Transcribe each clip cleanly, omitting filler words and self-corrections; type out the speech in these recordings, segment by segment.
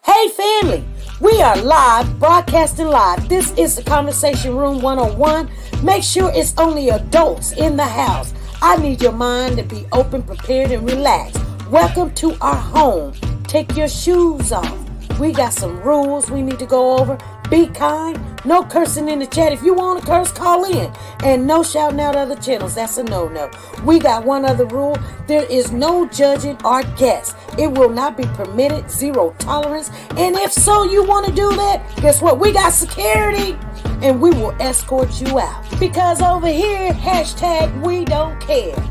Hey family, we are live, broadcasting live. This is the Conversation Room 101. Make sure it's only adults in the house. I need your mind to be open, prepared, and relaxed. Welcome to our home. Take your shoes off. We got some rules we need to go over. Be kind. No cursing in the chat. If you want to curse, call in. And no shouting out other channels. That's a no-no. We got one other rule. There is no judging our guests. It will not be permitted. Zero tolerance. And if so, you want to do that, guess what? We got security. And we will escort you out. Because over here, hashtag we don't care.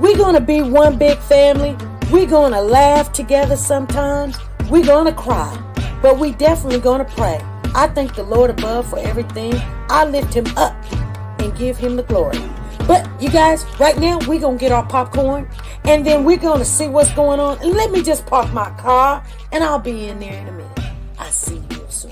We're going to be one big family. We're going to laugh together sometimes. We're going to cry. But we definitely going to pray. I thank the Lord above for everything. I lift him up and give him the glory. But you guys, right now, we're going to get our popcorn. And then we're going to see what's going on. And let me just park my car. And I'll be in there in a minute. I'll see you real soon.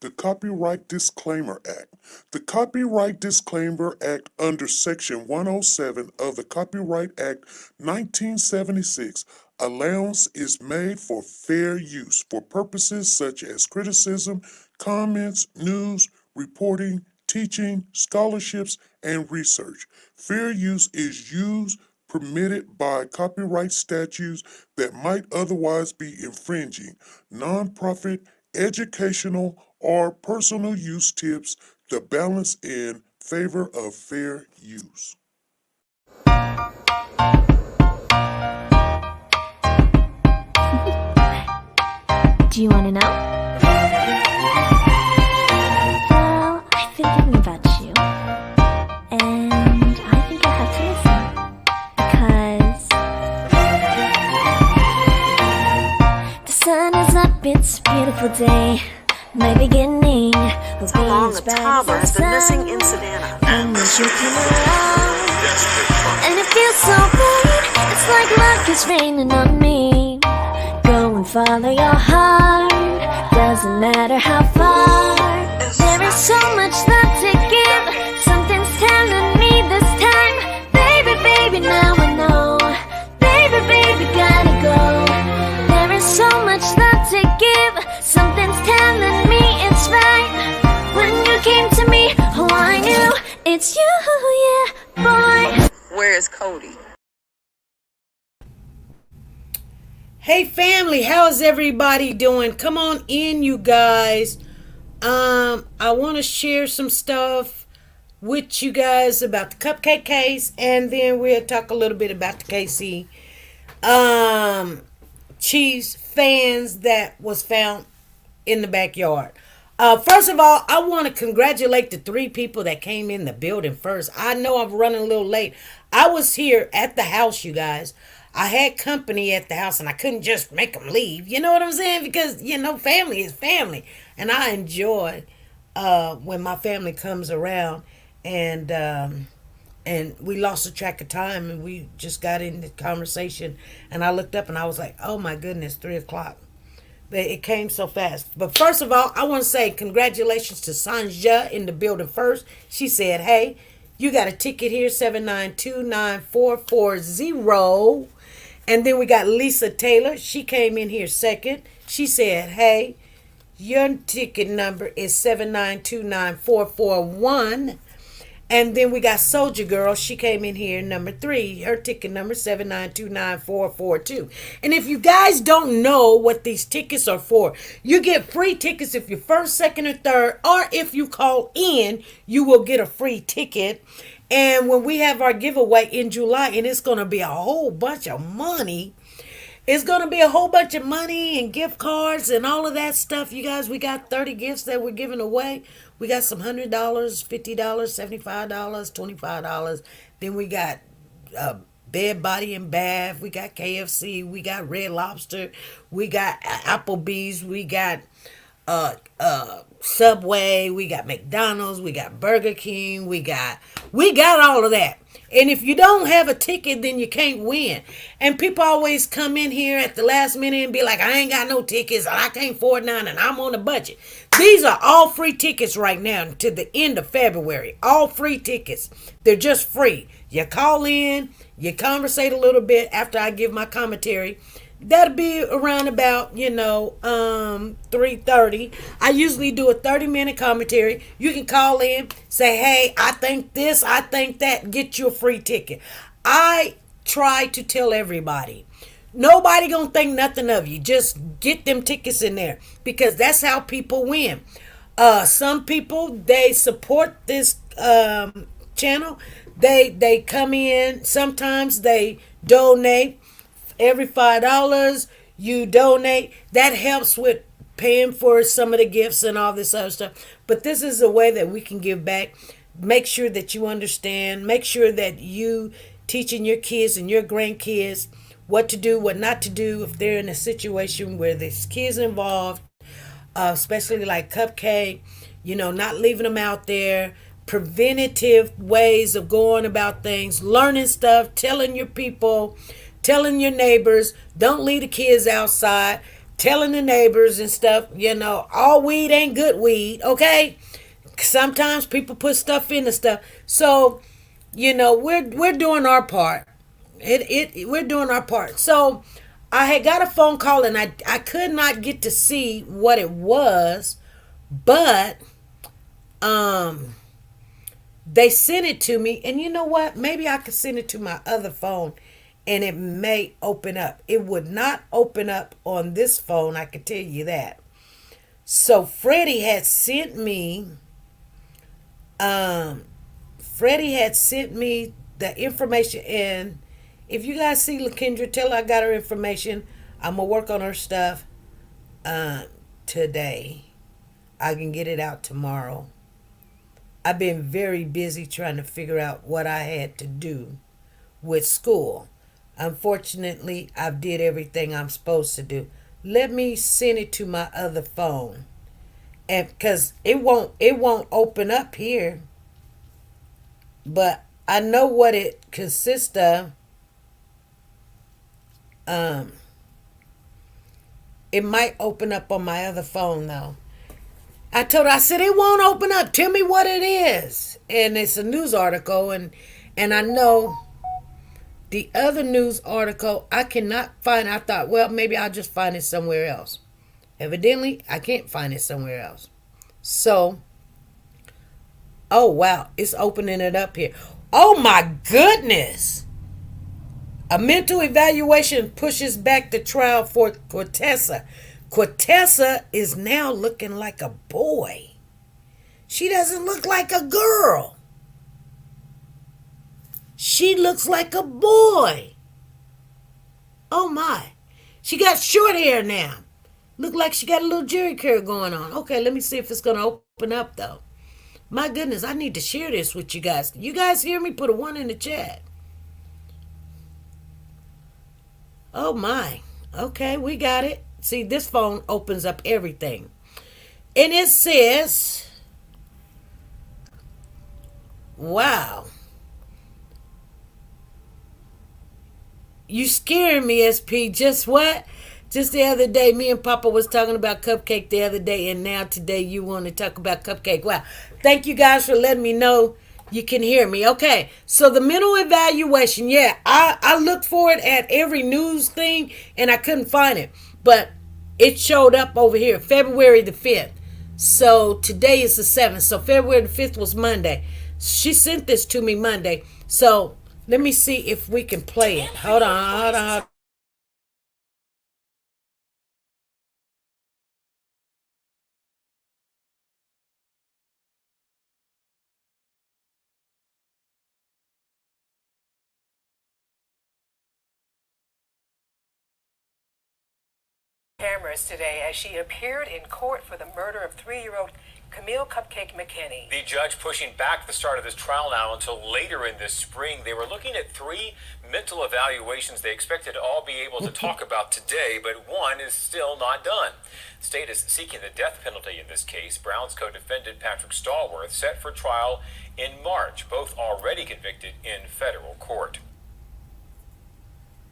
The Copyright Disclaimer Act. The Copyright Disclaimer Act under Section 107 of the Copyright Act 1976, allowance is made for fair use for purposes such as criticism, comments, news, reporting, teaching, scholarships, and research. Fair use is used permitted by copyright statutes that might otherwise be infringing. Nonprofit, educational, or personal use tips the balance in favor of fair use. Do you want to know? Well, I've been thinking about you, and I think I have to listen, because the sun is up, it's a beautiful day. My beginning will be Along as the bright Tama as has the been missing sun. in Savannah. And then you came around, and it feels so right. It's like luck is raining on me. Go and follow your heart. Doesn't matter how far. There is so much love to give. Something's telling me this time. Baby, baby, now I know. Baby, baby, gotta go. There is so much love to give. Something's telling me it's right. When you came to me, oh, I knew it's you, yeah, boy. Where is Cody? Hey family, how's everybody doing? Come on in, you guys. I want to share some stuff with you guys about the cupcake case, and then we'll talk a little bit about the KC cheese fans that was found in the backyard. First of all, I want to congratulate the 3 people that came in the building first. I know I'm running a little late. I was here at the house, you guys. I had company at the house, and I couldn't just make them leave. You know what I'm saying? Because, family is family. And I enjoy when my family comes around, and we lost the track of time, and we just got into conversation. And I looked up, and I was like, oh, my goodness, 3 o'clock. But it came so fast. But first of all, I want to say congratulations to Sanja in the building first. She said, hey, you got a ticket here, 7929440. And then we got Lisa Taylor. She came in here second. She said, hey, your ticket number is 7929441. And then we got Soldier Girl. She came in here number 3. Her ticket number 7929442. And if you guys don't know what these tickets are for, you get free tickets if you're first, second, or third. Or if you call in, you will get a free ticket. And when we have our giveaway in July, and it's going to be a whole bunch of money. It's going to be a whole bunch of money and gift cards and all of that stuff. You guys, we got 30 gifts that we're giving away. We got some $100, $50, $75, $25. Then we got Bed Body and Bath. We got KFC. We got Red Lobster. We got Applebee's. We got Subway, we got McDonald's, we got Burger King, we got all of that. And if you don't have a ticket, then you can't win. And people always come in here at the last minute and be like, I ain't got no tickets, and I can't afford none, and I'm on a budget. These are all free tickets right now to the end of February. All free tickets. They're just free. You call in, you conversate a little bit after I give my commentary. That'll be around about 3:30. I usually do a 30-minute commentary. You can call in, say, hey, I think this, I think that, get you a free ticket. I try to tell everybody, nobody gonna think nothing of you. Just get them tickets in there, because that's how people win. Some people, they support this channel. They come in, sometimes they donate. Every $5 you donate, that helps with paying for some of the gifts and all this other stuff. But this is a way that we can give back. Make sure that you understand. Make sure that you teaching your kids and your grandkids what to do, what not to do if they're in a situation where there's kids involved, especially like cupcake. Not leaving them out there. Preventative ways of going about things, learning stuff, telling your people, telling your neighbors, don't leave the kids outside, telling the neighbors and stuff, all weed ain't good weed, okay? Sometimes people put stuff in the stuff. So, we're doing our part. We're doing our part. So I had got a phone call, and I could not get to see what it was, but they sent it to me, and you know what? Maybe I could send it to my other phone and it may open up. It would not open up on this phone, I can tell you that. So Freddie had sent me the information, and if you guys see LaKendra, tell her I got her information. I'm gonna work on her stuff today. I can get it out tomorrow. I've been very busy trying to figure out what I had to do with school. Unfortunately, I've did everything I'm supposed to do. Let me send it to my other phone, and because it won't open up here. But I know what it consists of. It might open up on my other phone though. I told her, I said, it won't open up. Tell me what it is. And it's a news article, and I know the other news article I cannot find. I thought, well, maybe I'll just find it somewhere else. Evidently, I can't find it somewhere else. So, oh wow, it's opening it up here. Oh my goodness. A mental evaluation pushes back the trial for Cortessa. Cortessa is now looking like a boy. She doesn't look like a girl. She looks like a boy. Oh my. She got short hair now. Look like she got a little jerry curl going on. Okay, let me see if it's going to open up though. My goodness, I need to share this with you guys. You guys hear me? Put a 1 in the chat. Oh my. Okay, we got it. See, this phone opens up everything. And it says, wow. You scaring me, SP. Just what? Just the other day, me and Papa was talking about cupcake the other day, and now today you want to talk about cupcake. Wow. Thank you guys for letting me know you can hear me. Okay, so the mental evaluation, yeah, I looked for it at every news thing, and I couldn't find it. But it showed up over here, February the 5th. So today is the 7th. So February the 5th was Monday. She sent this to me Monday. So let me see if we can play it. Hold on. Cameras today as she appeared in court for the murder of 3-year-old Camille Cupcake McKinney. The judge pushing back the start of this trial now until later in this spring. They were looking at 3 mental evaluations they expected to all be able to talk about today, but one is still not done. The state is seeking the death penalty in this case. Brown's co-defendant Patrick Stallworth set for trial in March, both already convicted in federal court.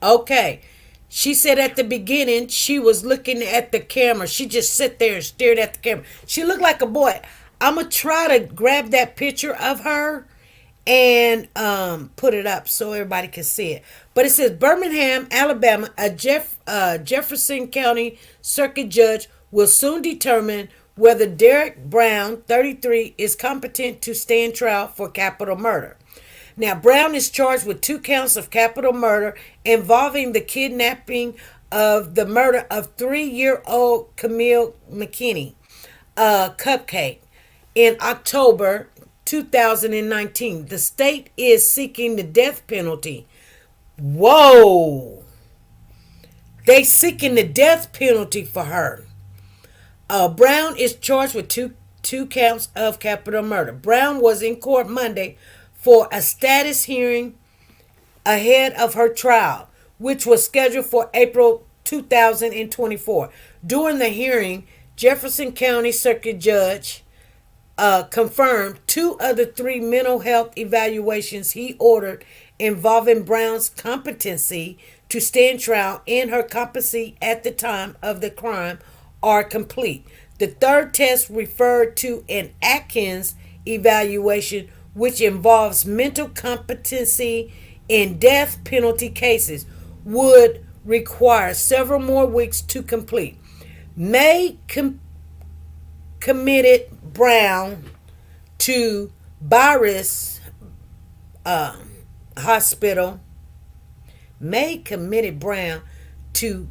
Okay. She said at the beginning she was looking at the camera. She just sat there and stared at the camera. She looked like a boy. I'm going to try to grab that picture of her and put it up so everybody can see it. But it says Birmingham, Alabama, a Jefferson County Circuit Judge will soon determine whether Derek Brown, 33, is competent to stand trial for capital murder. Now, Brown is charged with 2 counts of capital murder involving the kidnapping of the murder of 3-year-old Camille McKinney, Cupcake, in October 2019. The state is seeking the death penalty. Whoa! They seeking the death penalty for her. Brown is charged with two counts of capital murder. Brown was in court Monday for a status hearing ahead of her trial, which was scheduled for April 2024. During the hearing, Jefferson County Circuit Judge confirmed 2 of the 3 mental health evaluations he ordered involving Brown's competency to stand trial and her competency at the time of the crime are complete. The 3rd test, referred to an Atkins evaluation, which involves mental competency in death penalty cases, would require several more weeks to complete. May committed Brown to Bryce Hospital. May committed Brown to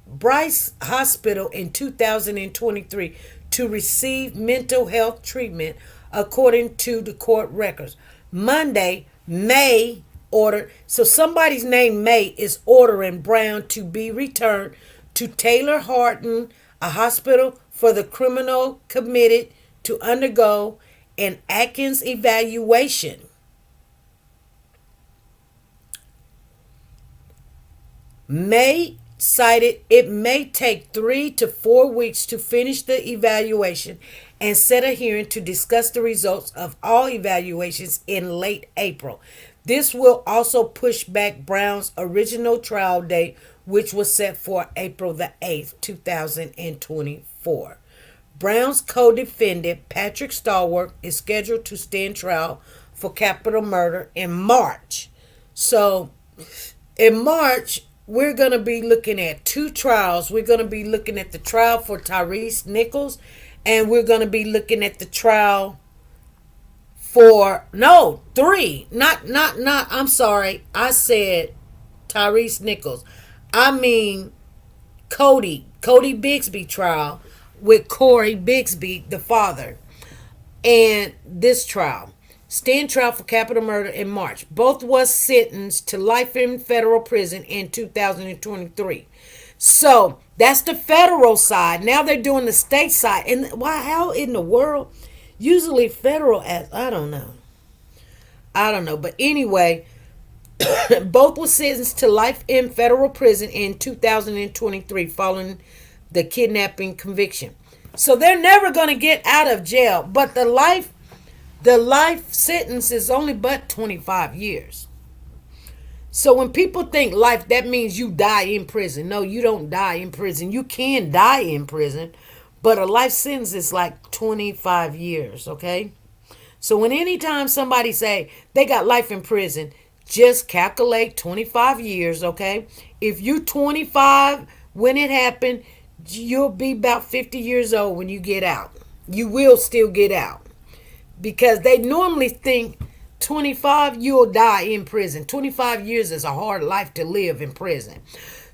Bryce Hospital in 2023 to receive mental health treatment, according to the court records. Monday, May ordered, so somebody's name May is ordering Brown to be returned to Taylor Horton, a hospital for the criminal committed, to undergo an Atkins evaluation. May cited it may take 3 to 4 weeks to finish the evaluation and set a hearing to discuss the results of all evaluations in late April. This will also push back Brown's original trial date, which was set for April the 8th, 2024. Brown's co-defendant, Patrick Stallworth, is scheduled to stand trial for capital murder in March. So, in March, we're going to be looking at 2 trials. We're going to be looking at the trial for Tyrese Nichols, and we're going to be looking at the trial for, 3. I'm sorry. I said Tyrese Nichols. I mean Cody Bixby trial with Corey Bixby, the father. And this trial. Stand trial for capital murder in March. Both was sentenced to life in federal prison in 2023. So that's the federal side. Now they're doing the state side. And why? How in the world? Usually federal, I don't know. But anyway, both were sentenced to life in federal prison in 2023 following the kidnapping conviction. So they're never going to get out of jail. But the life sentence is only but 25 years. So when people think life, that means you die in prison. No, you don't die in prison. You can die in prison, but a life sentence is like 25 years, okay? So when anytime somebody say they got life in prison, just calculate 25 years, okay? If you 25 when it happened, you'll be about 50 years old when you get out. You will still get out. Because they normally think 25, you'll die in prison. 25 years is a hard life to live in prison.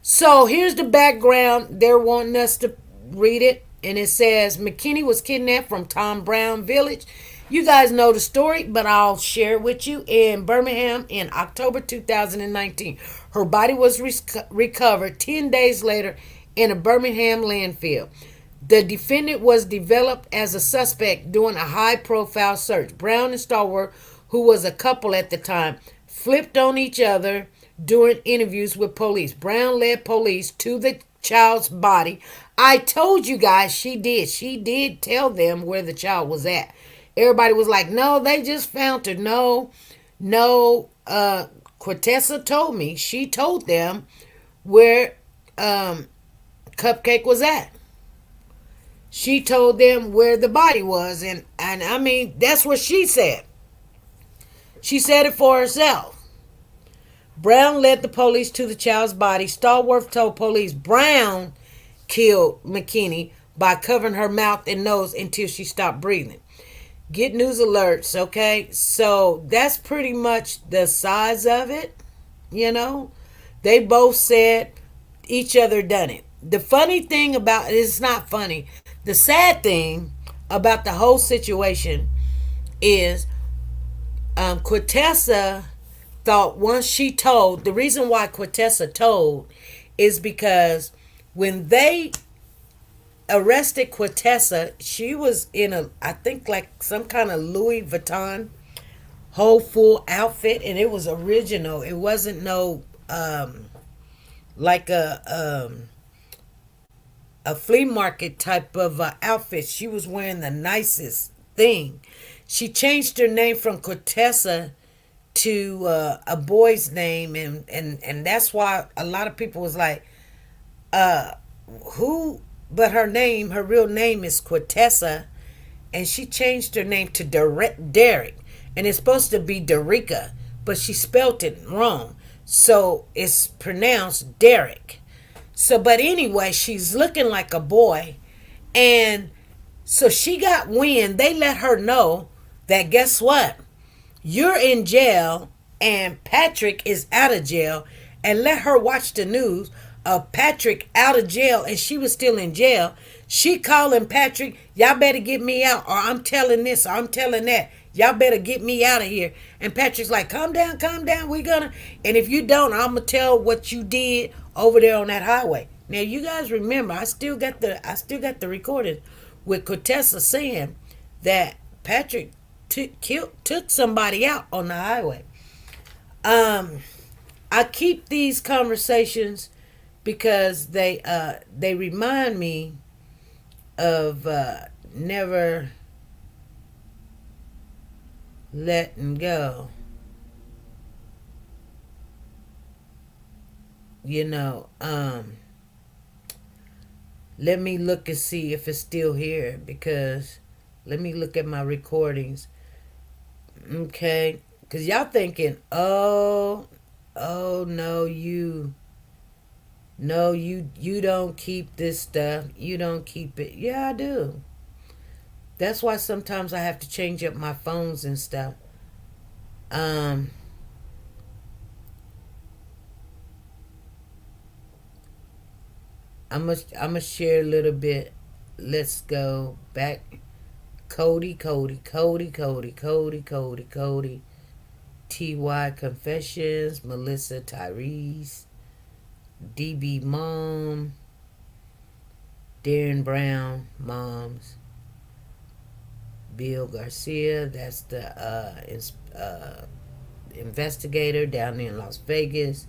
So here's the background. They're wanting us to read it. And it says, McKinney was kidnapped from Tom Brown Village. You guys know the story, but I'll share it with you. In Birmingham in October 2019. Her body was recovered 10 days later in a Birmingham landfill. The defendant was developed as a suspect during a high-profile search. Brown and Stallworth, who was a couple at the time, flipped on each other during interviews with police. Brown led police to the child's body. I told you guys she did. She did tell them where the child was at. Everybody was like, no, they just found her. No, Quintessa told me. She told them where Cupcake was at. She told them where the body was. And I mean, that's what she said. She said it for herself. Brown led the police to the child's body. Stallworth told police Brown killed McKinney by covering her mouth and nose until she stopped breathing. Get news alerts, okay? So that's pretty much the size of it, you know? They both said each other done it. The funny thing about it, it's not funny. The sad thing about the whole situation is Quintessa thought once she told, the reason why Quintessa told is because when they arrested Quintessa, she was in I think like some kind of Louis Vuitton whole full outfit, and it was original. It wasn't no like a flea market type of outfit. She was wearing the nicest thing. She changed her name from Quintessa to a boy's name, and that's why a lot of people was like, who? But her real name is Quintessa, and she changed her name to Derek, and it's supposed to be Derica, but she spelt it wrong, so it's pronounced Derek. So, but anyway, she's looking like a boy, and so she got wind. They let her know that guess what? You're in jail, and Patrick is out of jail, and let her watch the news of Patrick out of jail, and she was still in jail. She calling Patrick, y'all better get me out, or I'm telling this, or I'm telling that. Y'all better get me out of here. And Patrick's like, calm down, we gonna, and if you don't, I'm gonna tell what you did over there on that highway. Now you guys remember, I still got the recording with Quintessa saying that Patrick took somebody out on the highway. I keep these conversations because they remind me of never letting go. You know, let me look and see if it's still here, because let me look at my recordings. Okay, because y'all thinking, oh no, you don't keep this stuff. You don't keep it. Yeah, I do. That's why sometimes I have to change up my phones and stuff. I'm gonna share a little bit. Let's go back. Cody. T.Y. Confessions. Melissa Tyrese. DB Mom. Darren Brown Moms. Bill Garcia, that's the investigator down there in Las Vegas.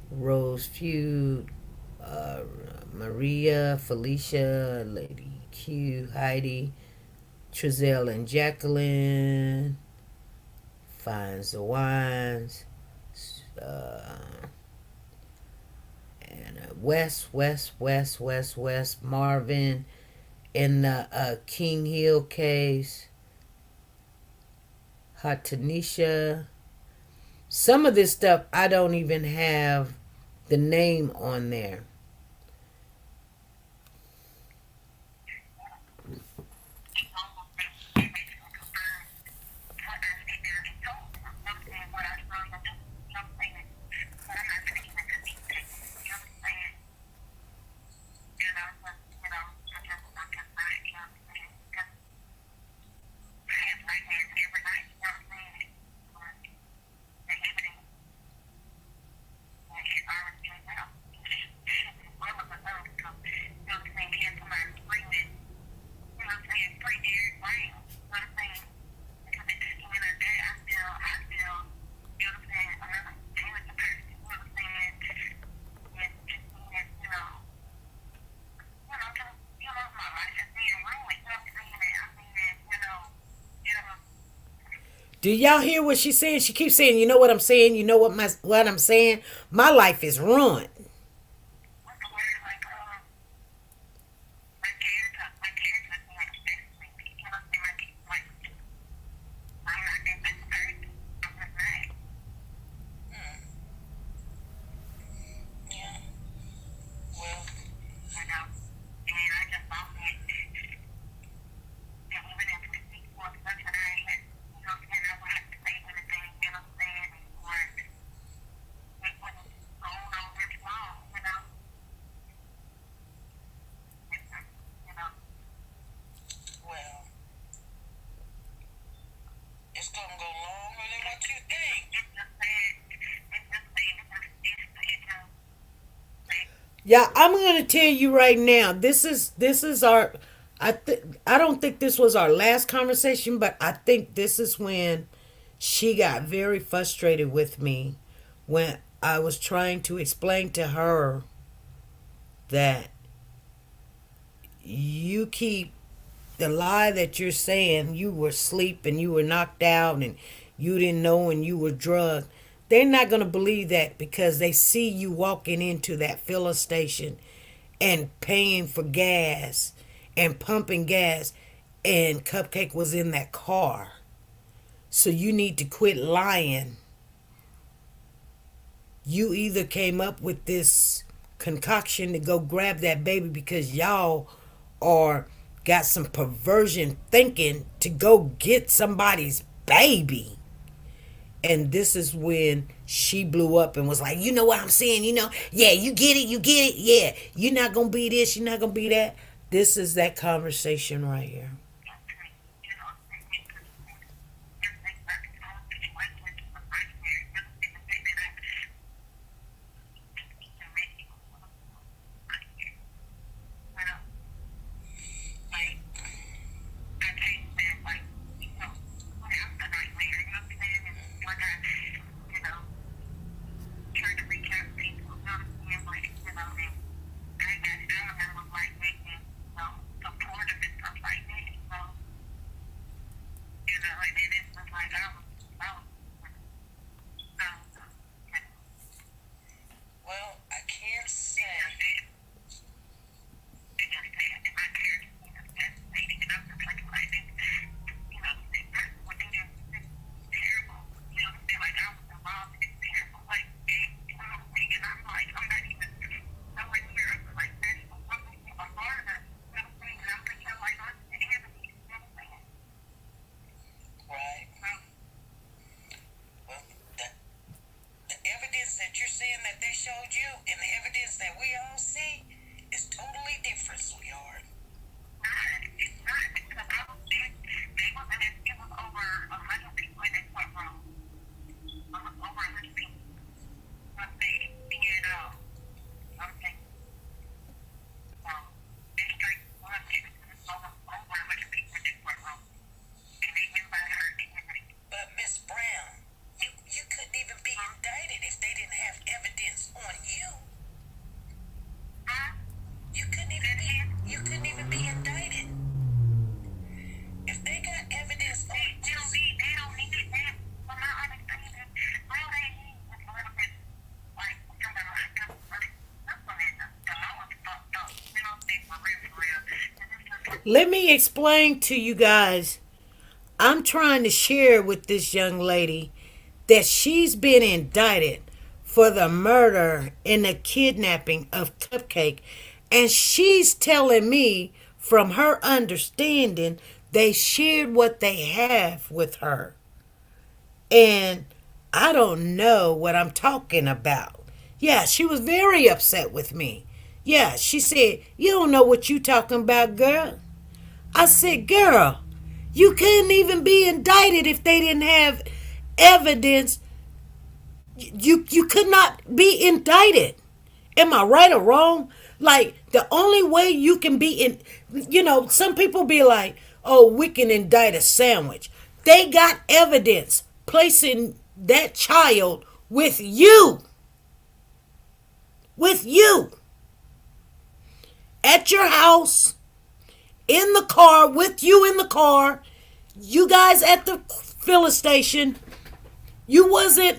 Rose Feud, Maria, Felicia, Lady Q, Heidi, Trezelle and Jacqueline, Finds the Wines, and West, Marvin, in the King Hill case, Hot Tanisha. Some of this stuff I don't even have the name on there. Do y'all hear what she's saying? She keeps saying, "You know what I'm saying? You know what I'm saying? My life is ruined." Yeah, I'm gonna tell you right now. This is our. I don't think this was our last conversation, but I think this is when she got very frustrated with me when I was trying to explain to her that you keep the lie that you're saying you were asleep and you were knocked out and you didn't know and you were drugged. They're not going to believe that because they see you walking into that filler station and paying for gas and pumping gas, and Cupcake was in that car. So you need to quit lying. You either came up with this concoction to go grab that baby because y'all are got some perversion thinking to go get somebody's baby. And this is when she blew up and was like, "You know what I'm saying? Yeah, you get it, yeah. You're not gonna be this, you're not gonna be that." This is that conversation right here. Let me explain to you guys. I'm trying to share with this young lady that she's been indicted for the murder and the kidnapping of Cupcake. And she's telling me, from her understanding, they shared what they have with her. And I don't know what I'm talking about. Yeah, she was very upset with me. Yeah, she said, "You don't know what you talking about, girl." I said, "Girl, you couldn't even be indicted if they didn't have evidence. You could not be indicted. Am I right or wrong? Like, the only way you can be some people be like, "Oh, we can indict a sandwich." They got evidence placing that child with you. With you. At your house, in the car, with you in the car, you guys at the filling station, you wasn't,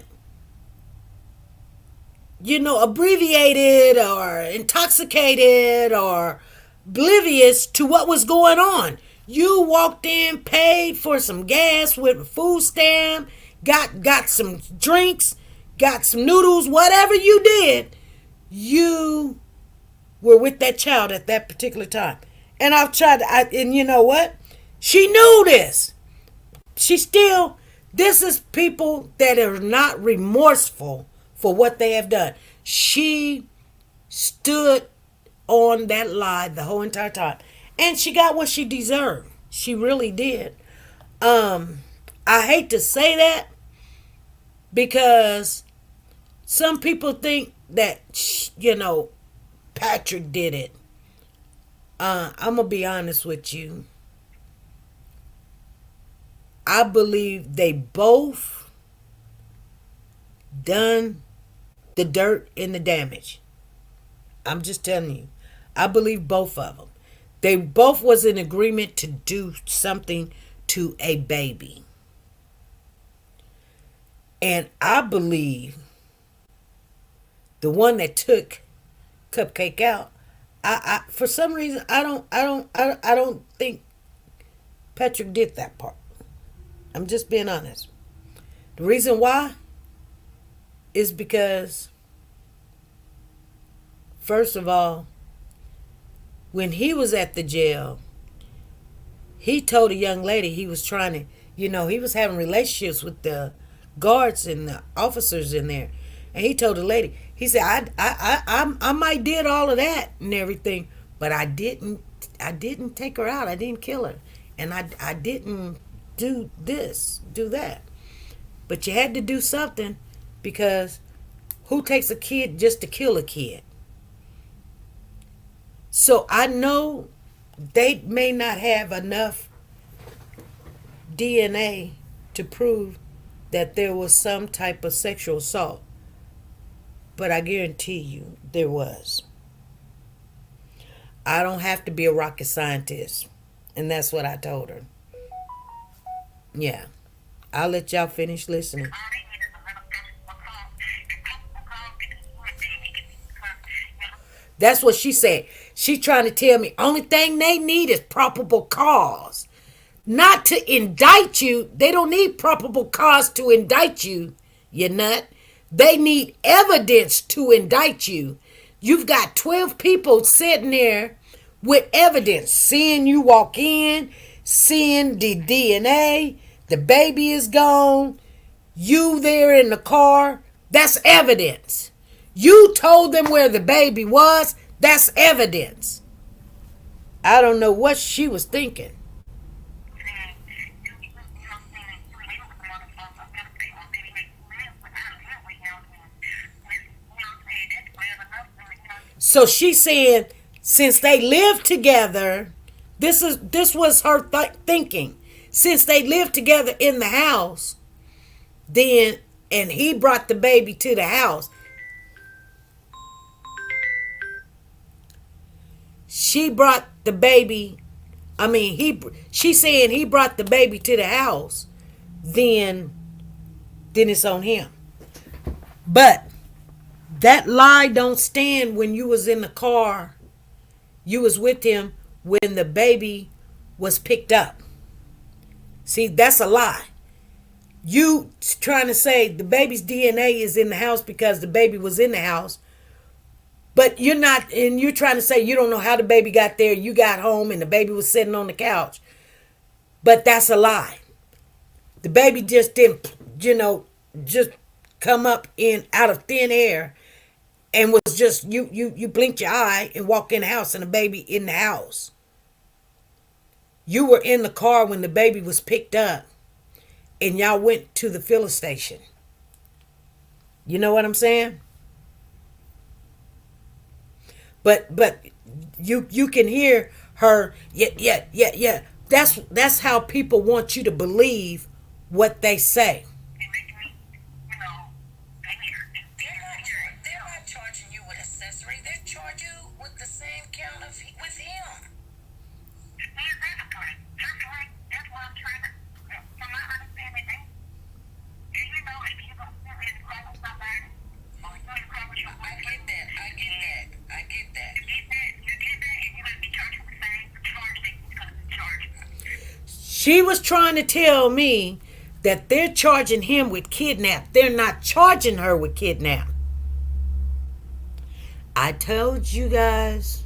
abbreviated or intoxicated or oblivious to what was going on. You walked in, paid for some gas with a food stamp, got some drinks, got some noodles, whatever you did, you were with that child at that particular time. And and you know what? She knew this. This is people that are not remorseful for what they have done. She stood on that lie the whole entire time. And she got what she deserved. She really did. I hate to say that because some people think that, Patrick did it. I'm going to be honest with you. I believe they both done the dirt and the damage. I'm just telling you. I believe both of them. They both was in agreement to do something to a baby. And I believe the one that took Cupcake out, I for some reason I don't think Patrick did that part. I'm just being honest. The reason why is because, first of all, when he was at the jail, he told a young lady he was trying to, he was having relationships with the guards and the officers in there. And he told the lady, he said, I might did all of that and everything, but I didn't take her out. I didn't kill her. And I didn't do that. But you had to do something, because who takes a kid just to kill a kid? So I know they may not have enough DNA to prove that there was some type of sexual assault. But I guarantee you there was. I don't have to be a rocket scientist. And that's what I told her. Yeah. I'll let y'all finish listening. That's what she said. She trying to tell me only thing they need is probable cause. Not to indict you. They don't need probable cause to indict you, you nut. They need evidence to indict you. You've got 12 people sitting there with evidence. Seeing you walk in, seeing the DNA, the baby is gone, you there in the car, that's evidence. You told them where the baby was, that's evidence. I don't know what she was thinking. So she said, since they lived together, this was her thinking. Since they lived together in the house, then, and he brought the baby to the house. She brought the baby, she's saying he brought the baby to the house, then it's on him. But that lie don't stand when you was in the car. You was with him when the baby was picked up. See, that's a lie. You trying to say the baby's DNA is in the house because the baby was in the house. But you're not, and you're trying to say you don't know how the baby got there. You got home and the baby was sitting on the couch. But that's a lie. The baby just didn't, just come up out of thin air and was just, you blinked your eye and walk in the house and the baby in the house. You were in the car when the baby was picked up and y'all went to the filling station. You know what I'm saying? But you can hear her, yeah. That's how people want you to believe what they say. They're not charging you with accessory. They charge you with the same count with him. from my understanding, do you know if you don't really call somebody or you don't call your I get that. I get that. You get that, and you're gonna be charged with the same charge that he's gonna be charged. She was trying to tell me that they're charging him with kidnap. They're not charging her with kidnap. I told you guys.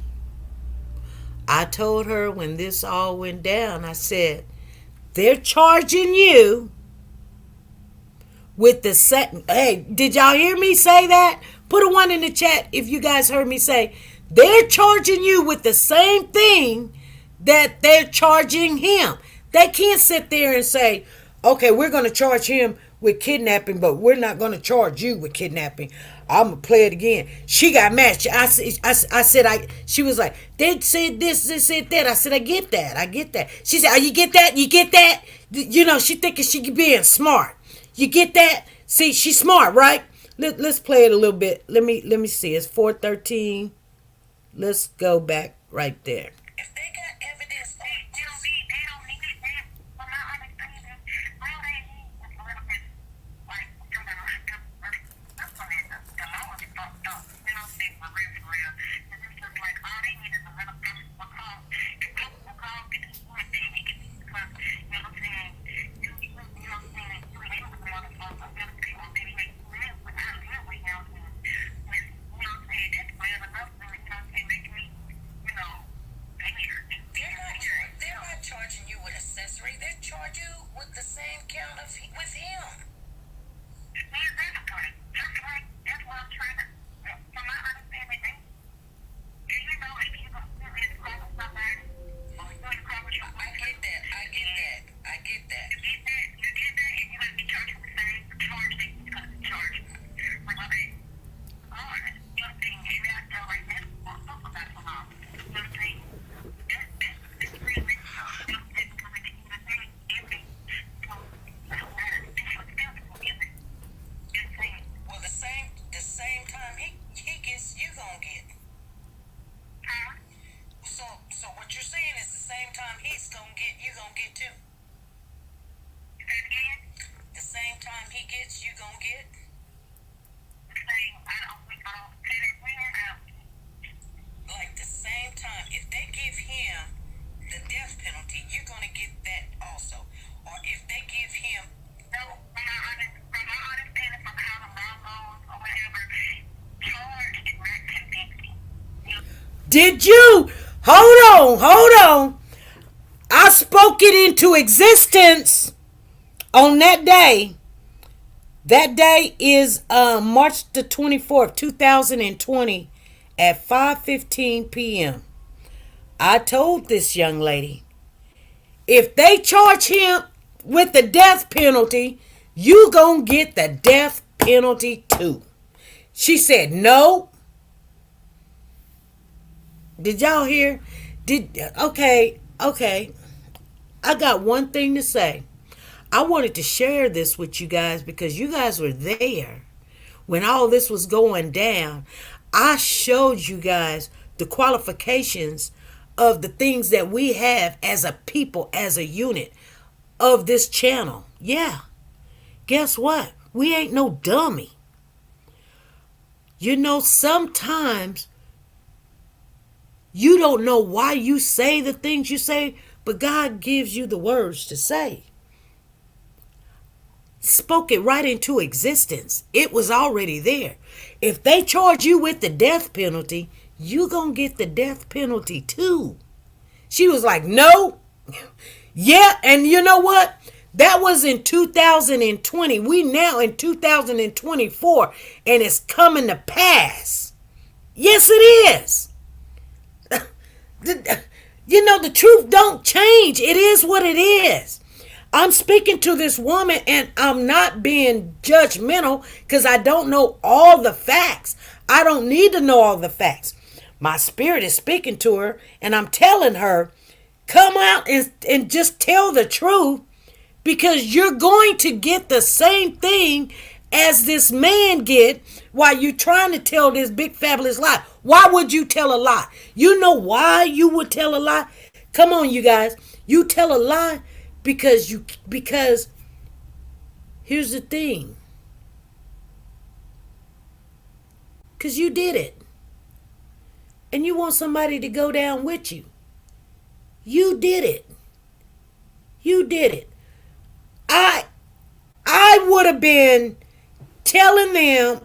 I told her when this all went down, I said, they're charging you with the same. Hey, did y'all hear me say that? Put a 1 in the chat if you guys heard me say, they're charging you with the same thing that they're charging him. They can't sit there and say, okay, we're going to charge him with kidnapping, but we're not going to charge you with kidnapping. I'm going to play it again. She got mad. She was like, they said this, they said that. I said, I get that. She said, oh, you get that? You know, she thinking she being smart. You get that? See, she's smart, right? Let's play it a little bit. Let me see. It's 4:13. Let's go back right there. If they got evidence, they don't need that. From my understanding, all they need is a little bit, like, the law is fucked up. They don't see for real. And it's just like, all they need is a little bit of call. If people call, it's one thing. It can be because, you know what I'm saying, you know what I'm saying, you live with the motherfucker, or maybe they live without him, you know what I'm saying. You know what I'm saying, that's bad enough, you know what I'm saying, make me, you know, they're not charging you with accessory. They charge you with the same count of with him. Exactly. That's what I'm trying to. From my understanding, do you know if you don't really call somebody or you don't call your I get that. You get that, and you're gonna be charged with the same charge that he's gonna be charged. Like, okay, all right, you know what I'm saying? Maybe I feel like that's what that's the law. You know what I'm saying? That's really that's coming to the same every. Well, the same time he gets, you gonna get. So what you're saying is the same time he's gonna get, you gonna get too. The same time he gets, you gonna get. Like the same time, if they give him the death penalty, you're gonna get that also. Or if they give him no, from my understanding from how the law goes or whatever, charge is not convicting. Did you? Hold on. I spoke it into existence on that day. That day is March the 24th, 2020 at 5:15 p.m. I told this young lady, if they charge him with the death penalty, you gonna get the death penalty too. She said, no. Did y'all hear? Okay. I got one thing to say. I wanted to share this with you guys because you guys were there when all this was going down. I showed you guys the qualifications of the things that we have as a people, as a unit of this channel. Yeah. Guess what? We ain't no dummy. You know, sometimes you don't know why you say the things you say, but God gives you the words to say. Spoke it right into existence. It was already there. If they charge you with the death penalty, you gonna get the death penalty too. She was like, no. Yeah, and you know what? That was in 2020. We now in 2024, and it's coming to pass. Yes, it is. You know, the truth don't change. It is what it is. I'm speaking to this woman, and I'm not being judgmental because I don't know all the facts. I don't need to know all the facts. My spirit is speaking to her, and I'm telling her, come out and just tell the truth, because you're going to get the same thing as this man get while you're trying to tell this big fabulous lie. Why would you tell a lie? You know why you would tell a lie? Come on, you guys. You tell a lie Because here's the thing. Because you did it. And you want somebody to go down with you. You did it. You did it. I would have been telling them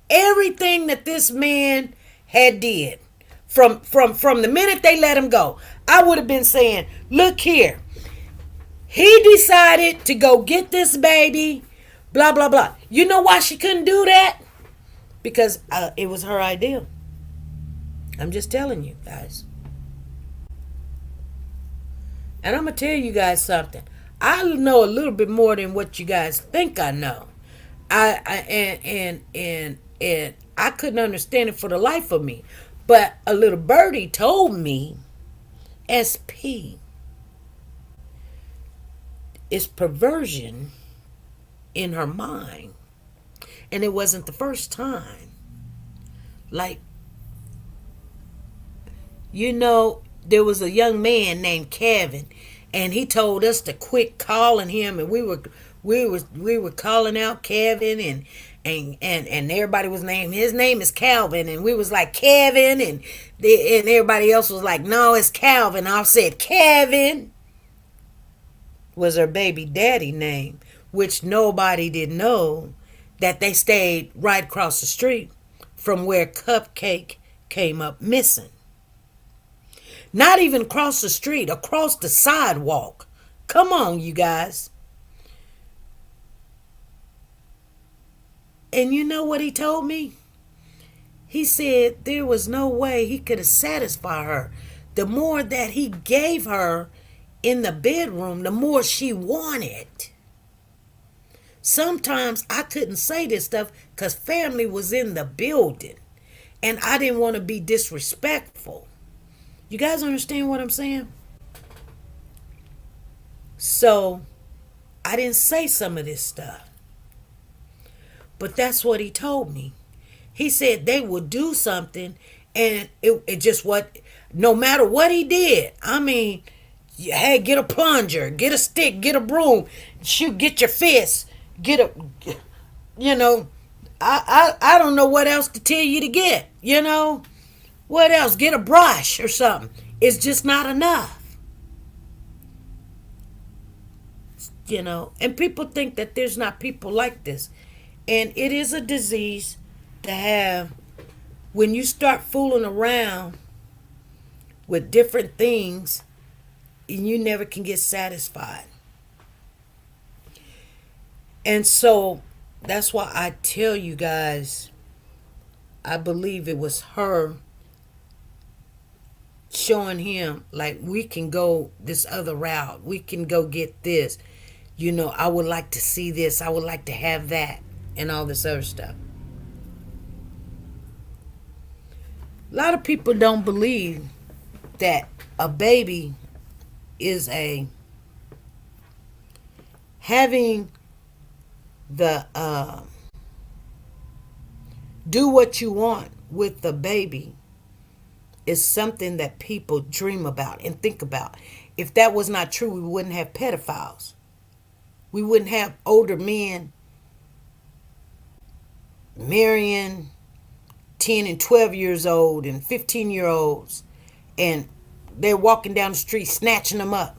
everything that this man had did from the minute they let him go. I would have been saying, look here, he decided to go get this baby, blah blah blah. You know why she couldn't do that? Because it was her idea. I'm just telling you guys. And I'm gonna tell you guys something. I know a little bit more than what you guys think I know. And I couldn't understand it for the life of me. But a little birdie told me, SP is perversion in her mind. And it wasn't the first time. Like, you know, there was a young man named Kevin, and he told us to quit calling him, and we were calling out Kevin, and everybody was named, his name is Calvin, and we was like Kevin, and everybody else was like, no, it's Calvin. I said Kevin was her baby daddy name, which nobody did know that they stayed right across the street from where Cupcake came up missing. Not even across the street, across the sidewalk. Come on, you guys. And you know what he told me? He said there was no way he could have satisfied her. The more that he gave her in the bedroom, the more she wanted. Sometimes I couldn't say this stuff because family was in the building. And I didn't want to be disrespectful. You guys understand what I'm saying? So, I didn't say some of this stuff. But that's what he told me. He said they would do something, and it just no matter what he did. I mean, hey, get a plunger, get a stick, get a broom, shoot, get your fist, you know, I don't know what else to tell you to get, you know. What else? Get a brush or something. It's just not enough. You know, and people think that there's not people like this. And it is a disease to have when you start fooling around with different things and you never can get satisfied. And so that's why I tell you guys, I believe it was her showing him, like, we can go this other route. We can go get this. You know, I would like to see this. I would like to have that. And all this other stuff. A lot of people don't believe that a baby is having the do what you want with the baby is something that people dream about and think about. If that was not true, we wouldn't have pedophiles. We wouldn't have older men marrying 10 and 12 years old and 15-year-olds, and they're walking down the street snatching them up.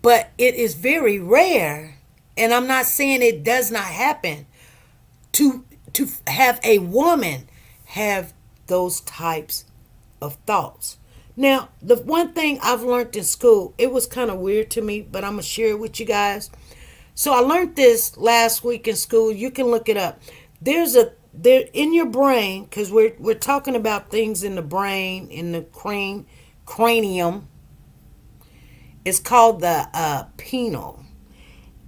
But it is very rare, and I'm not saying it does not happen, to have a woman have those types of thoughts. Now, the one thing I've learned in school, it was kind of weird to me, but I'm going to share it with you guys. So I learned this last week in school. You can look it up. There in your brain, because we're talking about things in the brain, in the cranium. It's called the pineal.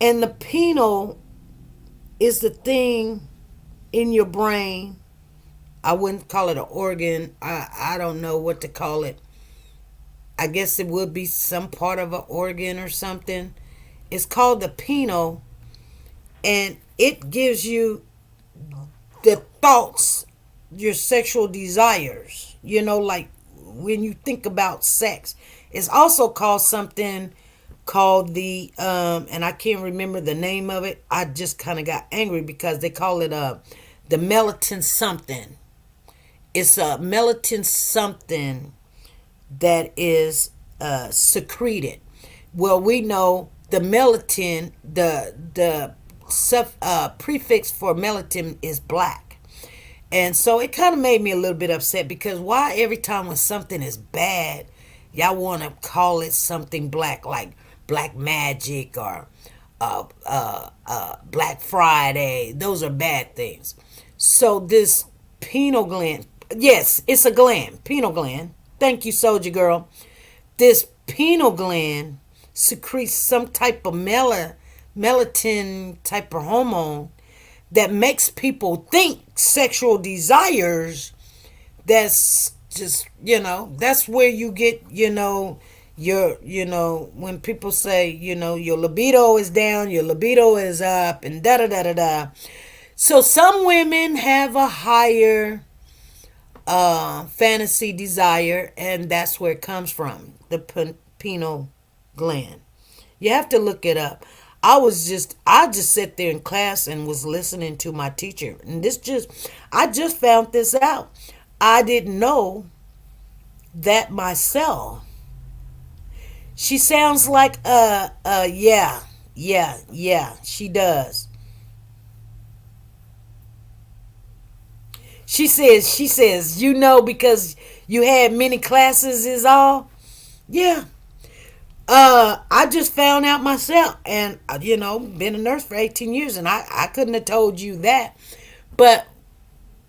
And the pineal is the thing in your brain. I wouldn't call it an organ. I don't know what to call it. I guess it would be some part of an organ or something. It's called the pineal, and it gives you the thoughts, your sexual desires, you know, like when you think about sex. It's also called something called the and I can't remember the name of it. I just kind of got angry because they call it the melatonin something. It's a melatonin something that is secreted. Well, we know the melatonin, the prefix for melatonin is black. And so it kind of made me a little bit upset because why every time when something is bad, y'all want to call it something black, like Black Magic or Black Friday. Those are bad things. So this pineal gland, yes, it's a gland, pineal gland. Thank you, Soldier Girl. This pineal gland secretes some type of melatonin type of hormone that makes people think sexual desires. That's just, that's where you get, your, when people say, your libido is down, your libido is up, and da da da da da. So some women have a higher fantasy desire, and that's where it comes from, the pineal gland. You have to look it up. I just sat there in class and was listening to my teacher, and I just found this out. I didn't know that myself. She sounds like yeah, she does. She says, because you had many classes is all. Yeah. I just found out myself, and been a nurse for 18 years, and I couldn't have told you that. But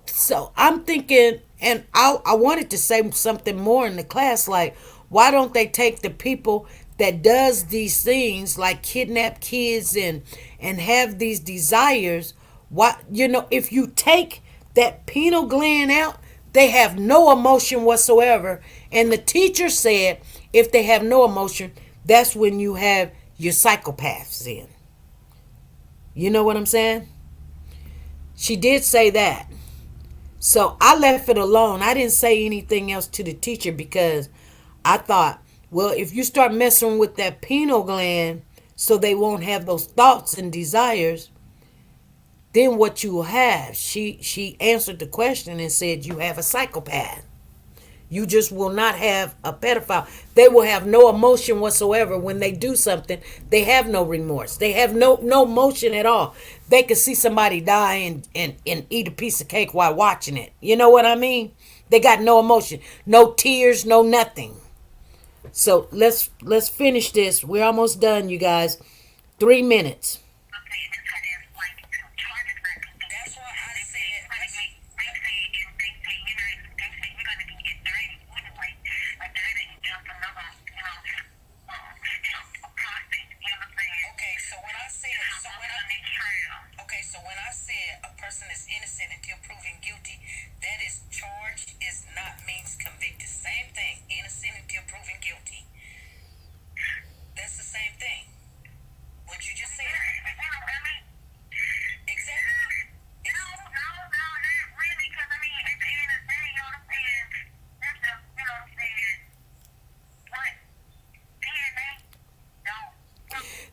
so I'm thinking, and I wanted to say something more in the class, like, why don't they take the people that does these things, like kidnap kids and have these desires? What, if you take that pineal gland out, they have no emotion whatsoever. And the teacher said, if they have no emotion, that's when you have your psychopaths in. You know what I'm saying? She did say that. So I left it alone. I didn't say anything else to the teacher because I thought, well, if you start messing with that pineal gland so they won't have those thoughts and desires, then what you will have, she answered the question and said, you have a psychopath. You just will not have a pedophile. They will have no emotion whatsoever when they do something. They have no remorse. They have no emotion at all. They could see somebody die and eat a piece of cake while watching it. You know what I mean? They got no emotion, no tears, no nothing. So let's finish this. We're almost done, you guys. 3 minutes.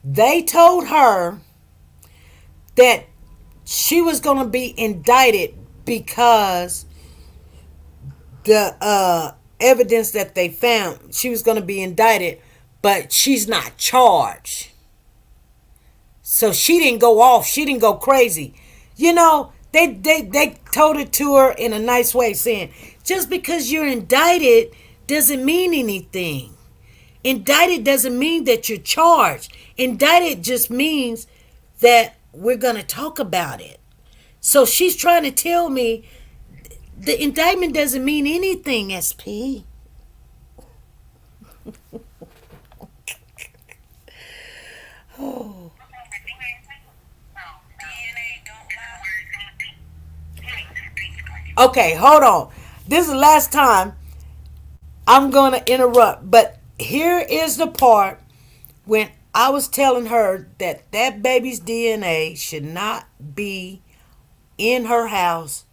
They told her that she was going to be indicted because the evidence that they found, she was going to be indicted, but she's not charged. So she didn't go off. She didn't go crazy. They told it to her in a nice way, saying, just because you're indicted doesn't mean anything. Indicted doesn't mean that you're charged. Indicted just means that we're going to talk about it. So she's trying to tell me the indictment doesn't mean anything, SP. Oh. Okay, hold on. This is the last time I'm going to interrupt. But here is the part when I was telling her that baby's DNA should not be in her house,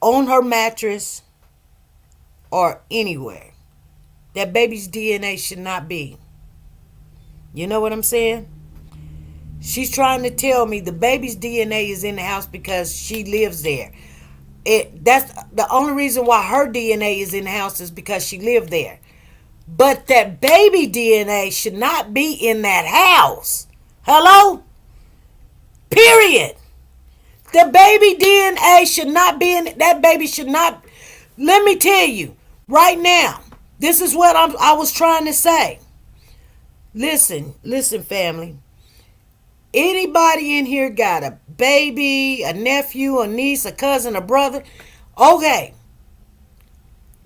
on her mattress, or anywhere. That baby's DNA should not be. You know what I'm saying? She's trying to tell me the baby's DNA is in the house because she lives there. That's the only reason why her DNA is in the house is because she lived there. But that baby DNA should not be in that house. Hello? Period. The baby DNA should not be in that baby should not. Let me tell you right now. This is what I was trying to say. Listen, family. Anybody in here got a baby, a nephew, a niece, a cousin, a brother? Okay.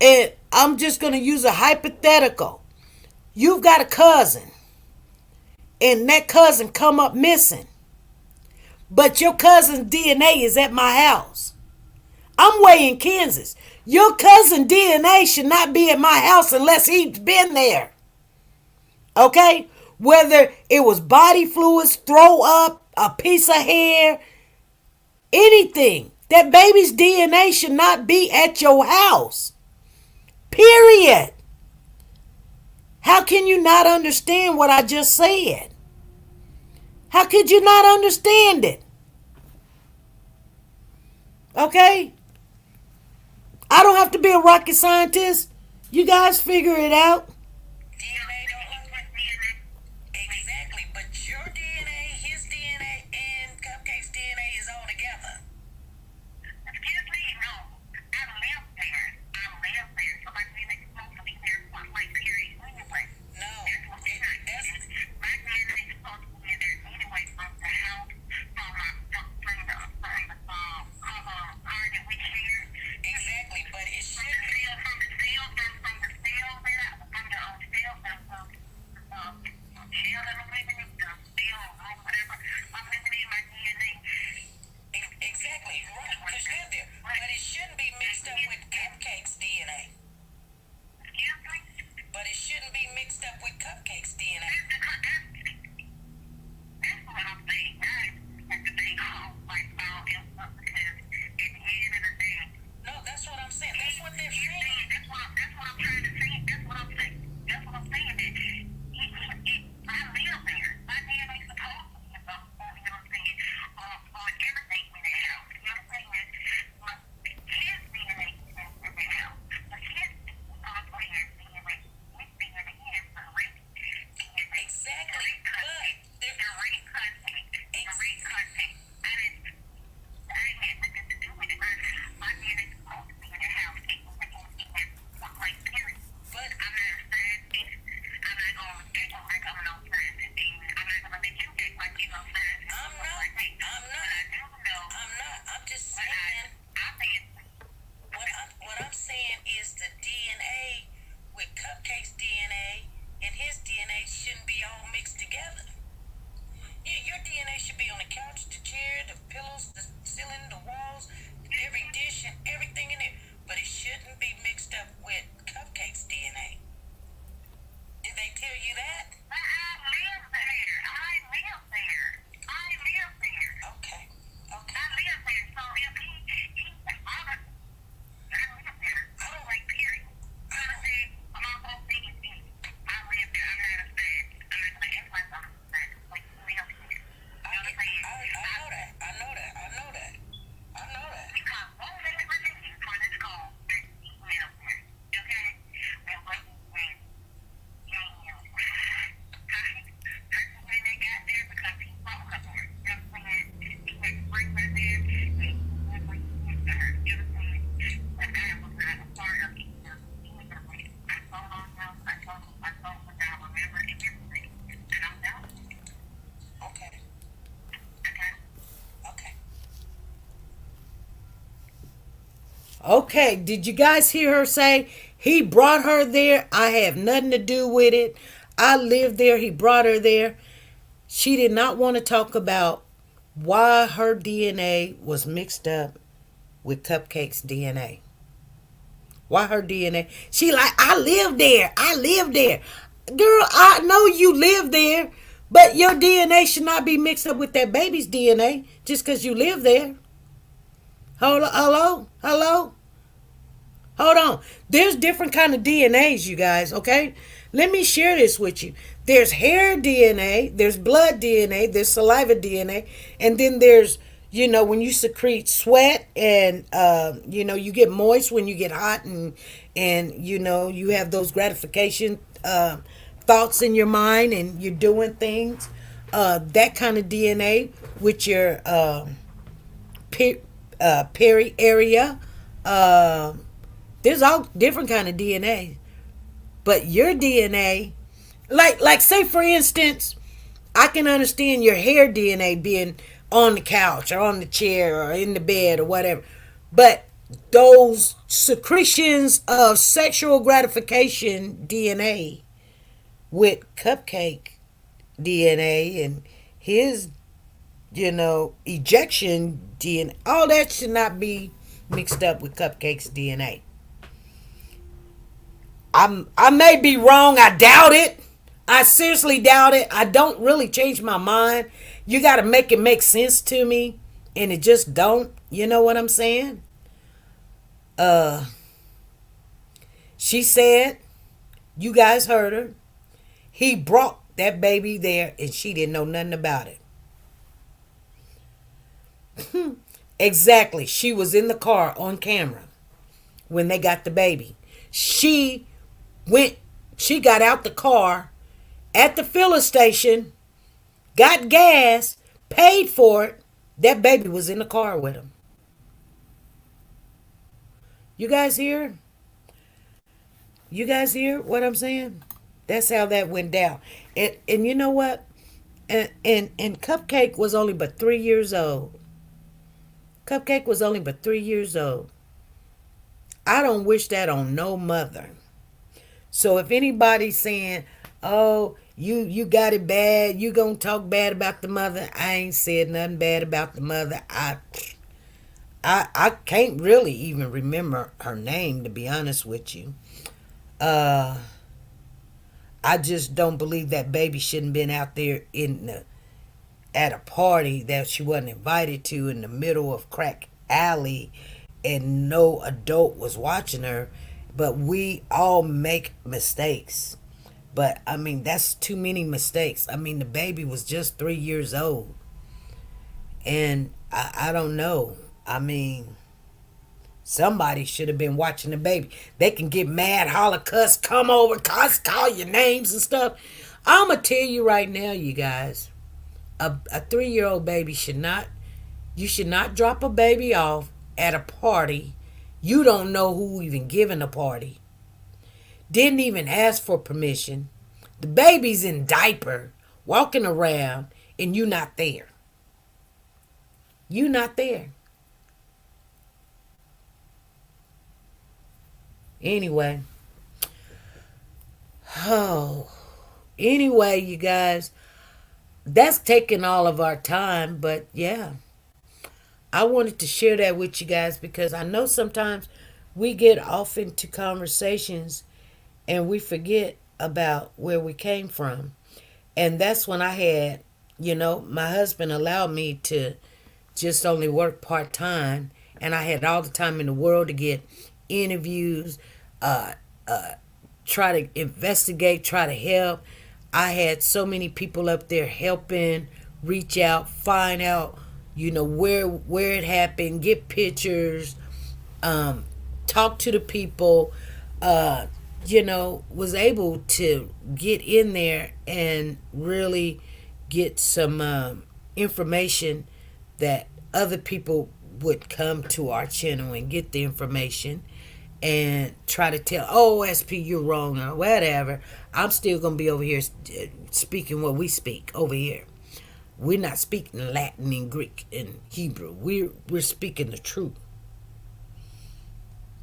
And I'm just going to use a hypothetical. You've got a cousin, and that cousin come up missing. But your cousin's DNA is at my house. I'm way in Kansas. Your cousin DNA should not be at my house unless he's been there. Okay? Whether it was body fluids, throw up, a piece of hair, anything. That baby's DNA should not be at your house. Period. How can you not understand what I just said? How could you not understand it? Okay? I don't have to be a rocket scientist. You guys figure it out. DNA don't look like DNA. Exactly, but your DNA, his DNA, and Cupcake's DNA is all together. Excuse me, no. I live there. So my DNA is supposed to be there for like period anyway. No, That's my DNA is supposed to be there anyway from the house, from the car that we share. exactly, but it From should the be. cell, from the cell, from the cell, shell that I'm living in, the cell, whatever. I'm living in my DNA. Exactly, right, because you live there. But it shouldn't be mixed up with Cupcake's DNA. Excuse me? But it shouldn't be mixed up with Cupcake's DNA. That's what I'm saying. That's the thing. Like, it's up because it's hidden in the thing. No, that's what I'm saying. That's what they're saying. That's what I'm trying to say. That's what I'm saying. That's what I'm saying. I live there. My DNA is supposed to be about, you know what I'm saying, on everything in the house. You know what I'm saying? But his DNA is in the house. But his DNA, his DNA is direct DNA. Exactly, but Direct contact. Direct contact. I had nothing to do with it. My DNA is supposed to be in the house. Like, period. but I'm not a scientist. I'm not going to act like I'm no scientist. I'm not going to let you act like you're no scientist. I'm not. But I do know. I'm not. I'm just But saying. I think What I'm saying is the DNA with Cupcake's DNA and his DNA shouldn't be all mixed together. Your DNA should be on the couch, the chair, the pillows, the ceiling, the walls, every dish and everything in it. But it shouldn't be mixed up with Cupcake's DNA. Did they tell you that? I live there. I live there. Okay. I live there. So if I live there. I don't like period. I understand. My whole thing is this. I live there. I'm not a fan. I'm not going to act like I'm a fan. Like, live here. You know what I'm saying? I know that. Because one thing that we're doing for this call, live there. Okay? And when when they got there because he brought her there. You know what I'm saying? He had to bring her there and when he went to her, you know what I'm saying? But I was not a part of it. I told on him, I told him I remember and everything. And I'm done. Okay. Okay? Okay, did you guys hear her say he brought her there? I have nothing to do with it. I lived there. He brought her there. She did not want to talk about why her DNA was mixed up with Cupcake's DNA. Why her DNA? She like, I live there. Girl, I know you live there, but your DNA should not be mixed up with that baby's DNA just because you live there. Hello? Hold on. There's different kind of DNAs, you guys, okay? Let me share this with you. There's hair DNA, there's blood DNA, there's saliva DNA, and then there's, when you secrete sweat and, you get moist when you get hot and you have those gratification thoughts in your mind and you're doing things. That kind of DNA with your peri area. There's all different kind of DNA, but your DNA, like say for instance, I can understand your hair DNA being on the couch or on the chair or in the bed or whatever, but those secretions of sexual gratification DNA with Cupcake DNA and his, ejection DNA, all that should not be mixed up with Cupcake's DNA. I may be wrong. I doubt it. I seriously doubt it. I don't really change my mind. You got to make it make sense to me, and it just don't. You know what I'm saying? She said, you guys heard her. He brought that baby there, and she didn't know nothing about it. Exactly. She was in the car on camera when they got the baby. She got out the car at the filling station, got gas, paid for it. That baby was in the car with him. You guys hear? You guys hear what I'm saying? That's how that went down. And you know what? And Cupcake was only but 3 years old. Cupcake was only but 3 years old. I don't wish that on no mother. So if anybody's saying, oh, you got it bad, you gonna talk bad about the mother, I ain't said nothing bad about the mother. I can't really even remember her name, to be honest with you. I just don't believe that baby shouldn't been out there at a party that she wasn't invited to in the middle of crack alley and no adult was watching her. But we all make mistakes. But I mean, that's too many mistakes. I mean, the baby was just 3 years old. And I don't know. I mean, somebody should have been watching the baby. They can get mad, holler, cuss, come over, call your names and stuff. I'm going to tell you right now, you guys, a 3-year-old baby you should not drop a baby off at a party. You don't know who even giving the party. Didn't even ask for permission. The baby's in diaper, walking around, and you not there. You not there. Anyway. Anyway, you guys, that's taking all of our time, but yeah. I wanted to share that with you guys because I know sometimes we get off into conversations and we forget about where we came from. And that's when I had, my husband allowed me to just only work part-time, and I had all the time in the world to get interviews, try to investigate, try to help. I had so many people up there helping, reach out, find out, where it happened, get pictures, talk to the people, was able to get in there and really get some information that other people would come to our channel and get the information and try to tell, oh, SP, you're wrong or whatever. I'm still going to be over here speaking what we speak over here. We're not speaking Latin and Greek and Hebrew. We're speaking the truth.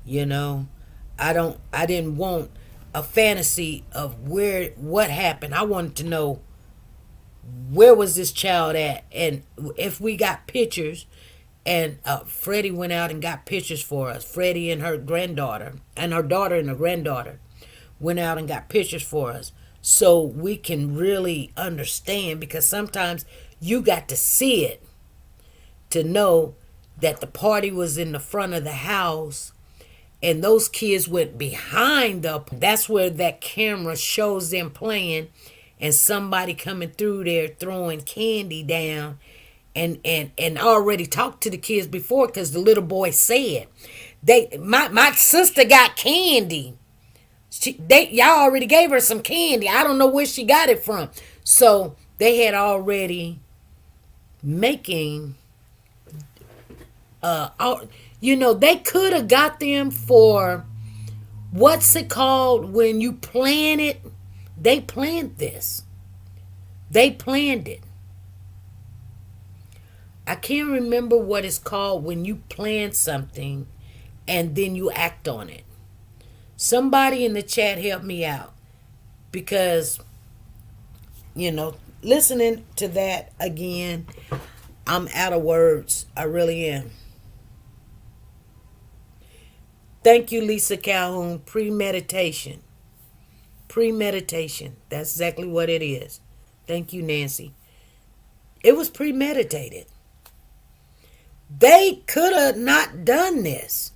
I didn't want a fantasy of what happened. I wanted to know where was this child at, and if we got pictures, and Freddie went out and got pictures for us. Freddie and her granddaughter, and her daughter and her granddaughter went out and got pictures for us, so we can really understand, because sometimes you got to see it to know that the party was in the front of the house and those kids went behind the. That's where that camera shows them playing, and somebody coming through there throwing candy down, and already talked to the kids before, because the little boy said, my sister got candy. Y'all already gave her some candy. I don't know where she got it from. So they had already making they could have got them for, what's it called when you plan it? They planned this. They planned it. I can't remember what it's called when you plan something and then you act on it. Somebody in the chat help me out, because listening to that again, I'm out of words. I really am. Thank you, Lisa Calhoun. Premeditation. Premeditation. That's exactly what it is. Thank you, Nancy. It was premeditated. They could have not done this.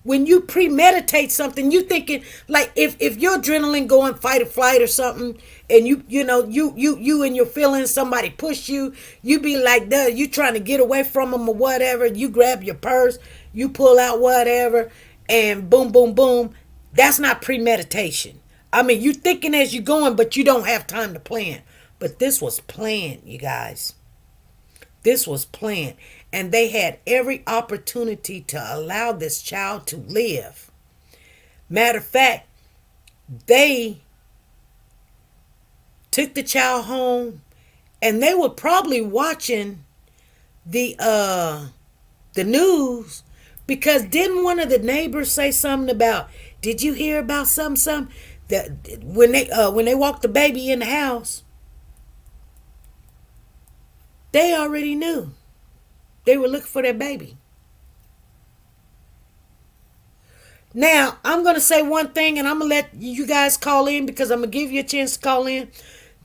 When you premeditate something, you thinking, like, if your adrenaline going fight or flight or something, and you and your feelings, somebody push you, you be like, duh, you trying to get away from them or whatever. You grab your purse, you pull out whatever, and boom, boom, boom. That's not premeditation. I mean, you thinking as you going, but you don't have time to plan. But this was planned, you guys. This was planned. And they had every opportunity to allow this child to live. Matter of fact, they took the child home, and they were probably watching the news, because didn't one of the neighbors say something about, did you hear about something that when they walked the baby in the house? They already knew. They were looking for their baby. Now, I'm going to say one thing, and I'm going to let you guys call in, because I'm going to give you a chance to call in.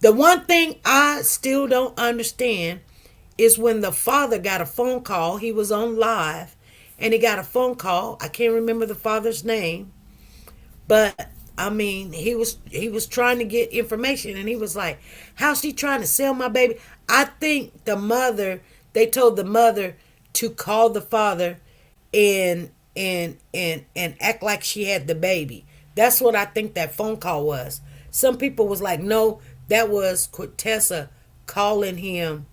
The one thing I still don't understand is when the father got a phone call. He was on live, and he got a phone call. I can't remember the father's name, but I mean, he was trying to get information, and he was like, how's she trying to sell my baby? I think they told the mother to call the father and act like she had the baby. That's what I think that phone call was. Some people was like, no, that was Quintessa calling him.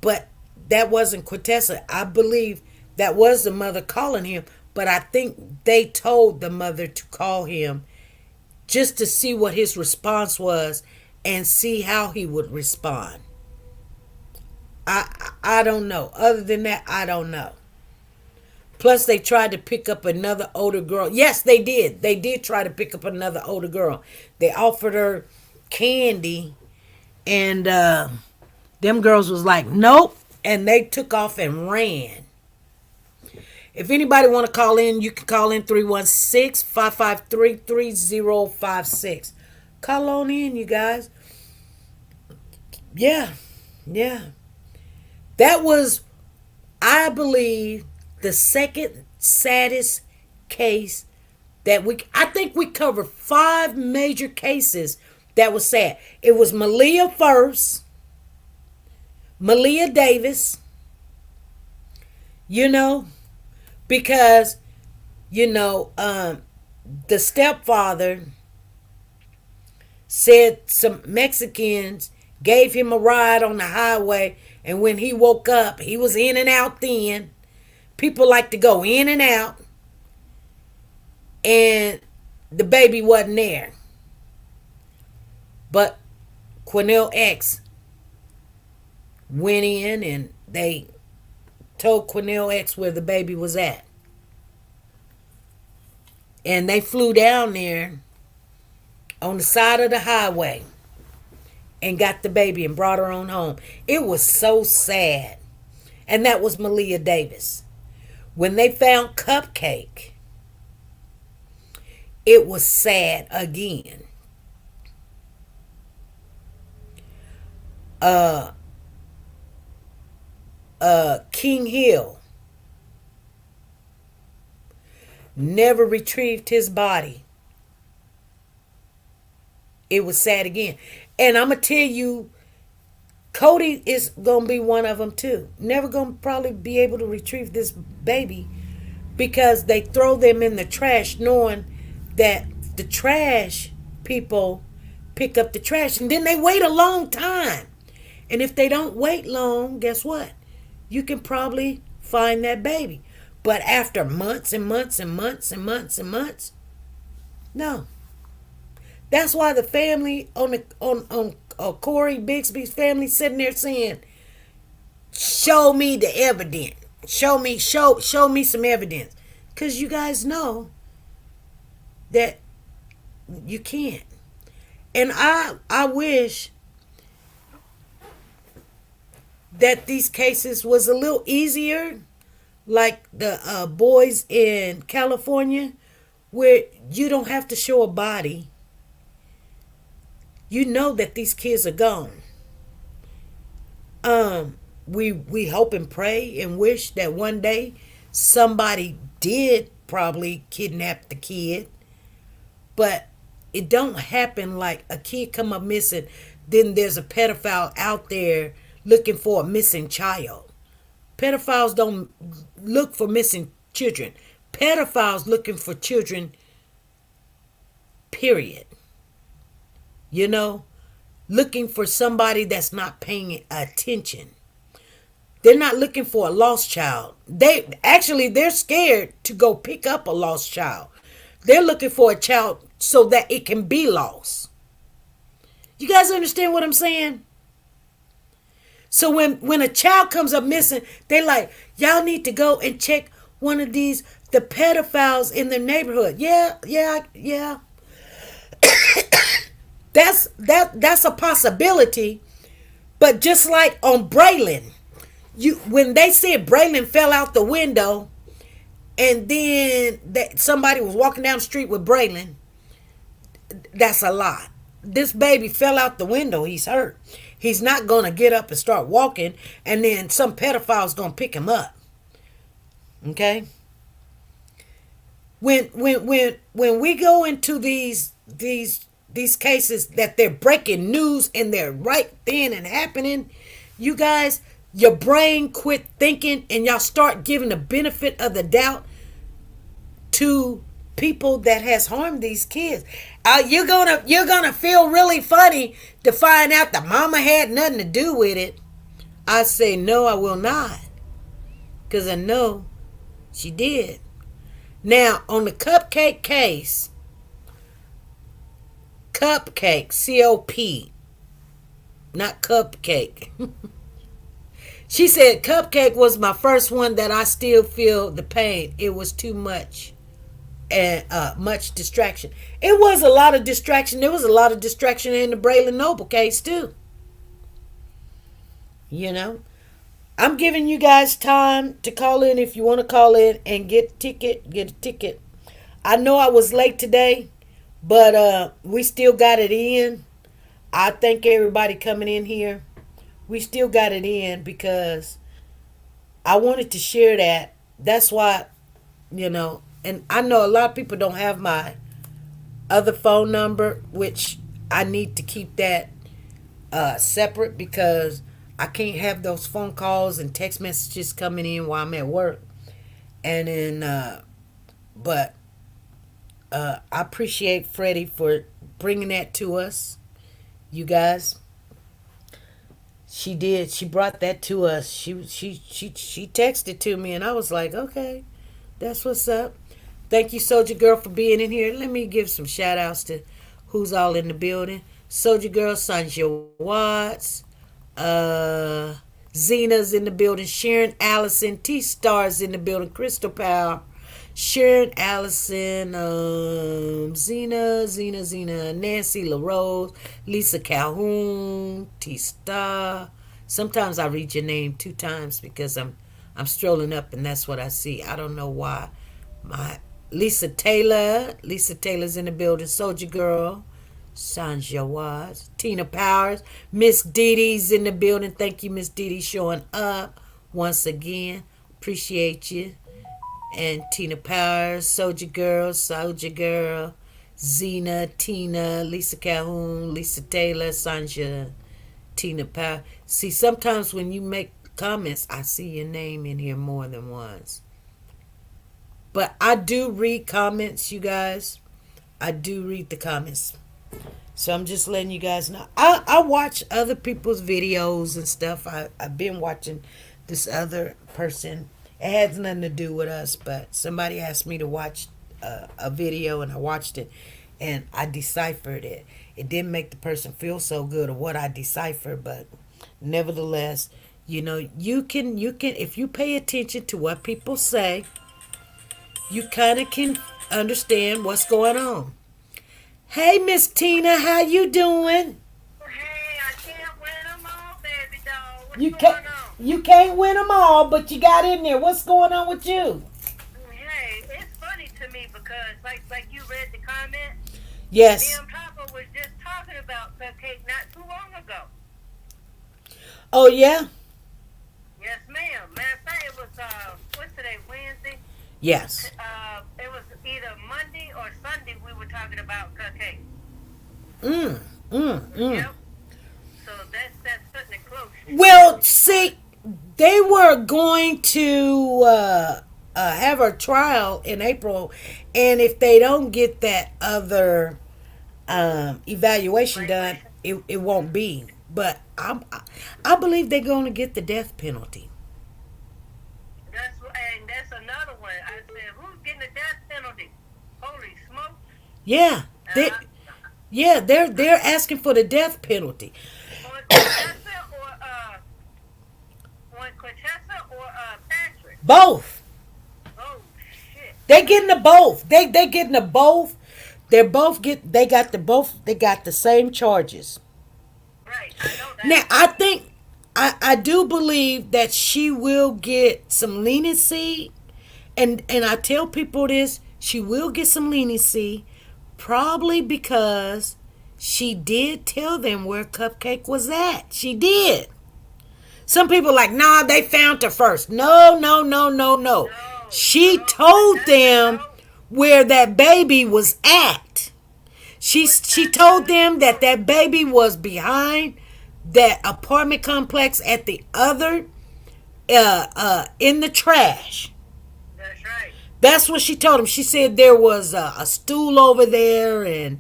But that wasn't Quintessa. I believe that was the mother calling him. But I think they told the mother to call him just to see what his response was and see how he would respond. I don't know. Other than that, I don't know. Plus, they tried to pick up another older girl. Yes, they did. They did try to pick up another older girl. They offered her candy, and them girls was like, nope. And they took off and ran. If anybody want to call in, you can call in 316-553-3056. Call on in, you guys. Yeah. That was, I believe, the second saddest case that I think we covered 5 major cases that was sad. It was Malia first, Malia Davis, because, the stepfather said some Mexicans gave him a ride on the highway, and when he woke up, he was in and out then. People like to go in and out, and the baby wasn't there. But Quinnell X went in, and they told Quinnell X where the baby was at. And they flew down there on the side of the highway and got the baby and brought her on home. It was so sad. And that was Malia Davis. When they found Cupcake, it was sad again. King Hill. never retrieved his body. It was sad again. And I'm going to tell you, Cody is going to be one of them too. Never going to probably be able to retrieve this baby because they throw them in the trash knowing that the trash people pick up the trash. And then they wait a long time. And if they don't wait long, guess what? You can probably find that baby. But after months and months and months and months and months, no. That's why the family on Corey Bixby's family sitting there saying, "Show me the evidence. Show me some evidence," because you guys know that you can't. And I wish that these cases was a little easier, like the boys in California, where you don't have to show a body. You know that these kids are gone. We hope and pray and wish that one day somebody did probably kidnap the kid, but it don't happen like a kid come up missing, then there's a pedophile out there looking for a missing child. Pedophiles don't look for missing children. Pedophiles looking for children, period. You know, looking for somebody that's not paying attention. They're not looking for a lost child. They're scared to go pick up a lost child. They're looking for a child so that it can be lost. You guys understand what I'm saying? So when a child comes up missing, they like, y'all need to go and check one of the pedophiles in the neighborhood. Yeah. That's a possibility. But just like on Braylon, when they said Braylon fell out the window, and then somebody was walking down the street with Braylon, that's a lie. This baby fell out the window. He's hurt. He's not going to get up and start walking, and then some pedophile's going to pick him up. Okay? When we go into these cases that they're breaking news and they're right then and happening, you guys, your brain quit thinking and y'all start giving the benefit of the doubt to people that has harmed these kids. You're gonna feel really funny to find out the mama had nothing to do with it. I say no, I will not, because I know she did. Now on the cupcake case, cupcake, C-O-P, not cupcake. She said cupcake was my first one that I still feel the pain. It was too much. And much distraction. It was a lot of distraction. There was a lot of distraction in the Braylon Noble case too. You know, I'm giving you guys time to call in if you want to call in and get a ticket. I know I was late today, but we still got it in. I thank everybody coming in here. We still got it in because I wanted to share that. That's why, you know. And I know a lot of people don't have my other phone number, which I need to keep that separate because I can't have those phone calls and text messages coming in while I'm at work. And then, but I appreciate Freddie for bringing that to us, you guys. She did. She brought that to us. She texted to me, and I was like, okay, that's what's up. Thank you, Soldier Girl, for being in here. Let me give some shout outs to who's all in the building. Soldier Girl, Sanja Watts, Zena's in the building, Sharon Allison, T-Star's in the building, Crystal Powell, Sharon Allison, Zena, Nancy LaRose, Lisa Calhoun, T-Star. Sometimes I read your name 2 times because I'm strolling up and that's what I see. I don't know why. Lisa Taylor's in the building. Soldier Girl, Sanja Watts, Tina Powers, Miss Dee Dee's in the building. Thank you, Miss Dee Dee, showing up once again. Appreciate you. and Tina Powers, Soldier Girl, Zena, Tina, Lisa Calhoun, Lisa Taylor, Sanja, Tina Power. See, sometimes when you make comments, I see your name in here more than once. But I do read comments, you guys. I do read the comments. So I'm just letting you guys know. I watch other people's videos and stuff. I've been watching this other person. It has nothing to do with us, but somebody asked me to watch a video and I watched it and I deciphered it. It didn't make the person feel so good of what I deciphered, but nevertheless, you can if you pay attention to what people say, you kind of can understand what's going on. Hey, Miss Tina, how you doing? Hey, I can't win them all, baby doll. What's You going can't on? you can't win them all, but you got in there. What's going on with you? Hey, it's funny to me because, like you read the comment, me Yes. and Papa was just talking about cupcake not too long ago. Oh yeah. Yes, ma'am. Matter of fact, it was what's today? Wednesday. Yes. It was either Monday or Sunday. We were talking about cupcake. Mm. Yep. So that's putting it close. Well, see, they were going to have a trial in April, and if they don't get that other evaluation done, it won't be. But I believe they're going to get the death penalty. That's another one. I said, who's getting the death penalty? Holy smoke! Yeah, they, Uh, yeah, they're asking for the death penalty. on Quintessa or Patrick? Both. Oh shit! They getting the both. They getting the both. They got the same charges. Right, I know that. Now I think I do believe that she will get some leniency, and I tell people this, she will get some leniency, probably because she did tell them where Cupcake was at. She did. Some people are like, nah, they found her first. No. She told them where that baby was at. She told them that baby was behind that apartment complex at the other in the trash. That's right. That's what she told him. She said there was a stool over there, and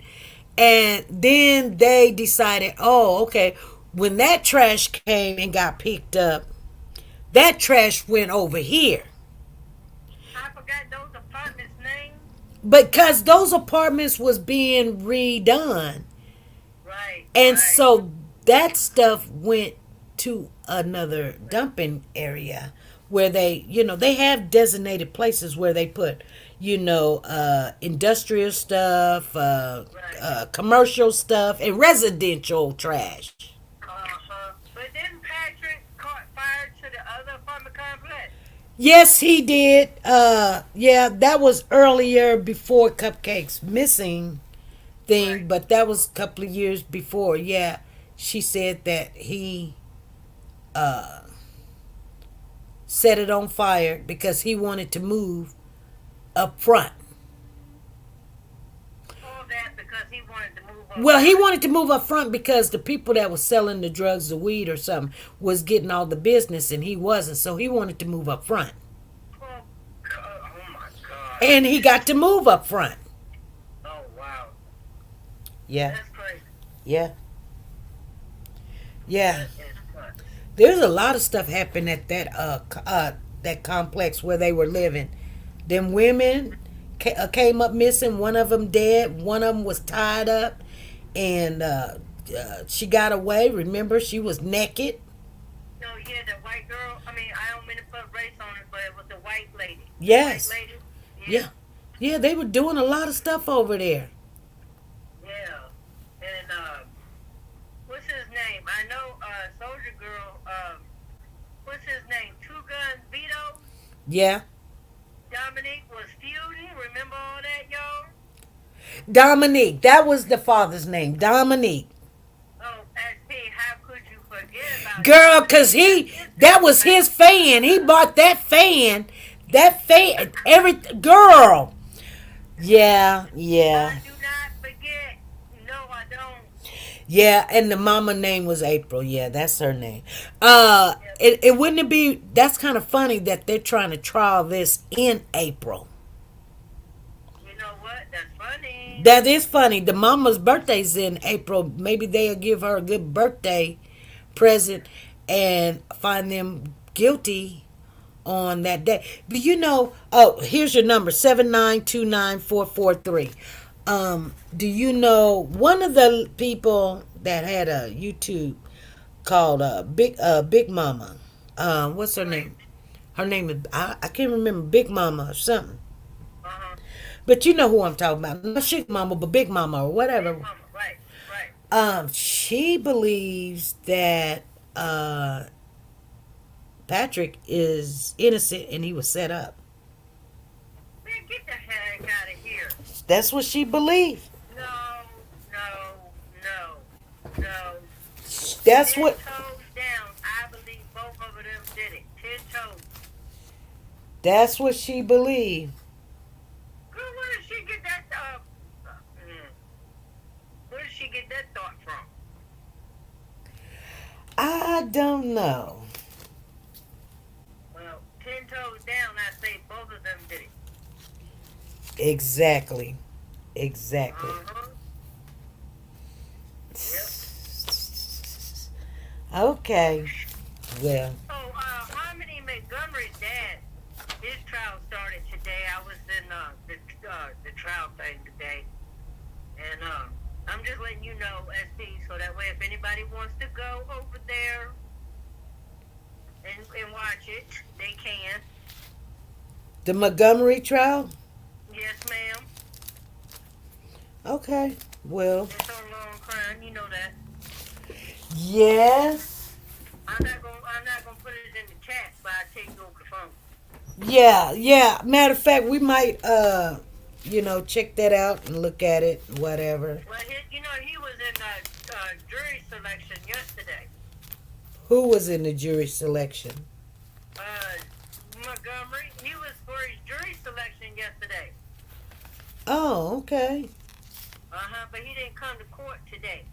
then they decided, oh, okay. When that trash came and got picked up, that trash went over here. I forgot those apartments' names. Because those apartments was being redone. Right. And right. so that stuff went to another dumping area where they have designated places where they put, industrial stuff, commercial stuff, and residential trash. But didn't Patrick caught fire to the other apartment complex? Yes, he did. Yeah, that was earlier before Cupcake's missing thing, Right. but that was a couple of years before. Yeah, she said that he set it on fire because he wanted to move up front. All that because he wanted to move on. Well, he wanted to move up front because the people that was selling the drugs, the weed or something, was getting all the business and he wasn't. So he wanted to move up front. Oh, God. Oh my God. And he got to move up front. Oh wow. Yeah. That's crazy. Yeah. Yeah. That is nuts. There's a lot of stuff happened at that complex where they were living. Them women came up missing. One of them dead. One of them was tied up, and she got away. Remember, she was naked. No, yeah, the white girl. I mean, I don't mean to put race on it, but it was the white lady. Yes. White lady. Yeah. Yeah, they were doing a lot of stuff over there. Yeah. And what's his name? I know Soldier Girl. What's his name? Two Gun Vito. Yeah. Dominique was feuding. Remember all that, y'all? Dominique. That was the father's name. Dominique. Oh, SP, how could you forget about Girl, Dominique? because that was his fan. He bought that fan That every girl. Yeah, yeah, I do not forget. No, I don't. yeah. And the mama name was April. Yeah, that's her name. It wouldn't it be? That's kind of funny that they're trying to trial this in April. You know what? That's funny. That is funny. The mama's birthday's in April. Maybe they'll give her a good birthday present and find them guilty on that day. But oh, here's your number 7929443. Do you know one of the people that had a YouTube called Big Mama? What's her name? Her name is I can't remember, Big Mama or something. Uh-huh. But you know who I'm talking about. Not Chick Mama, but Big Mama or whatever. Mama, right, right. She believes that Patrick is innocent and he was set up. Man, get the heck out of here. That's what she believes. No, no, no, no. That's Ten what. toes down. I believe both of them did it. 10 toes. That's what she believes. Girl, where did she get that? Where did she get that thought from? I don't know. Well, 10 toes down. I say both of them did it. Exactly. Exactly. Uh-huh. Okay. Well. Oh, Harmony Montgomery's dad, his trial started today. I was in the trial thing today. And I'm just letting you know, SD, so that way if anybody wants to go over there and watch it, they can. The Montgomery trial? Yes, ma'am. Okay. Well. It's on Long Crime, you know that. Yes. I'm not gonna put it in the chat, but I'll take you over the phone. Yeah, yeah. Matter of fact, we might check that out and look at it, whatever. Well, he was in jury selection yesterday. Who was in the jury selection? Montgomery, he was for his jury selection yesterday. Oh, okay. But he didn't come to court today.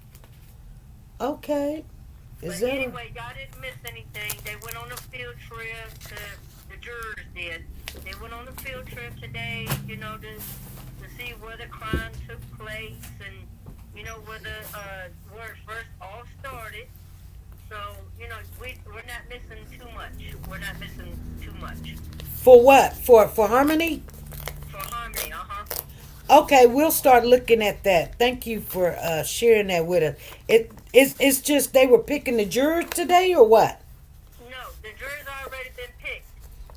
Okay. But anyway, y'all didn't miss anything. They went on a field trip the jurors did. They went on a field trip today, to see where the crime took place and, where where it first all started. So, we're not missing too much. We're not missing too much. For what? For Harmony? For Harmony, Okay, we'll start looking at that. Thank you for sharing that with us. It's just they were picking the jurors today or what? No, the jurors already been picked.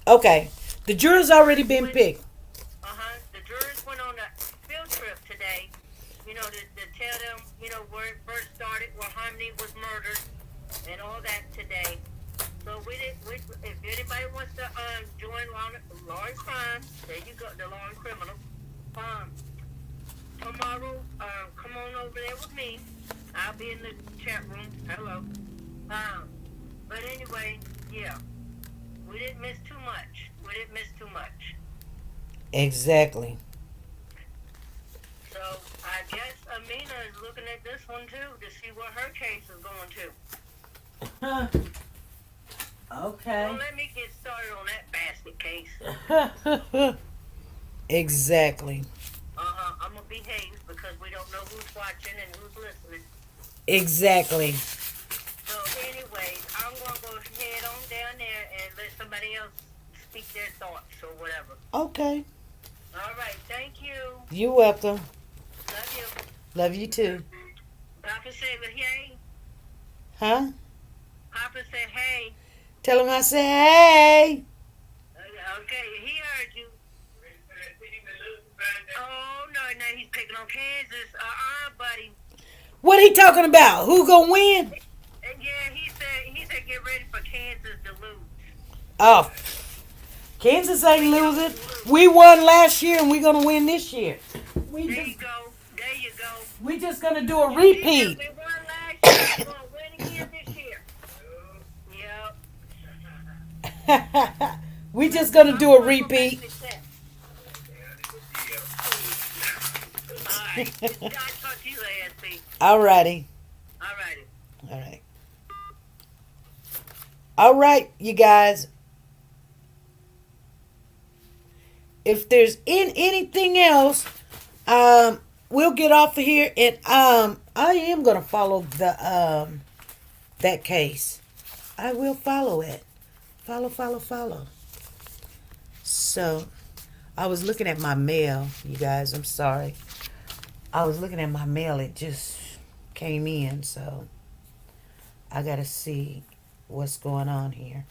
Okay, the jurors already been picked. The jurors went on a field trip today, to tell them, where it first started, where Harmony was murdered, and all that today. So if anybody wants to join Law and Crime, there you go, the Law and Criminal. Tomorrow, come on over there with me. I'll be in the chat room. Hello. But anyway, yeah, we didn't miss too much. Exactly. So I guess Amina is looking at this one too to see what her case is going to. Okay. Don't let me get started on that basket case. Exactly. I'm gonna behave because we don't know who's watching and who's listening. Exactly. So anyway, I'm gonna go head on down there and let somebody else speak their thoughts or whatever. Okay. All right, thank you. You're welcome. Love you. Love you too. Papa said hey. Huh? Papa said hey. Tell him I said hey. Okay, he heard you. Oh, no, he's picking on Kansas. Buddy. What he talking about? Who gonna win? Yeah, he said get ready for Kansas to lose. Oh, Kansas ain't losing. We won last year and we gonna win this year. There you go. We just gonna do a repeat. We won last year. We're gonna win again this year. Yep. We just gonna do a repeat. Alright. I'll talk to you later, see. Alrighty. Alrighty. All right. All right, you guys. If there's anything else, we'll get off of here, and I am gonna follow the that case. I will follow it. Follow. So, I was looking at my mail, you guys. I'm sorry. I was looking at my mail. It just came in, so I gotta see what's going on here.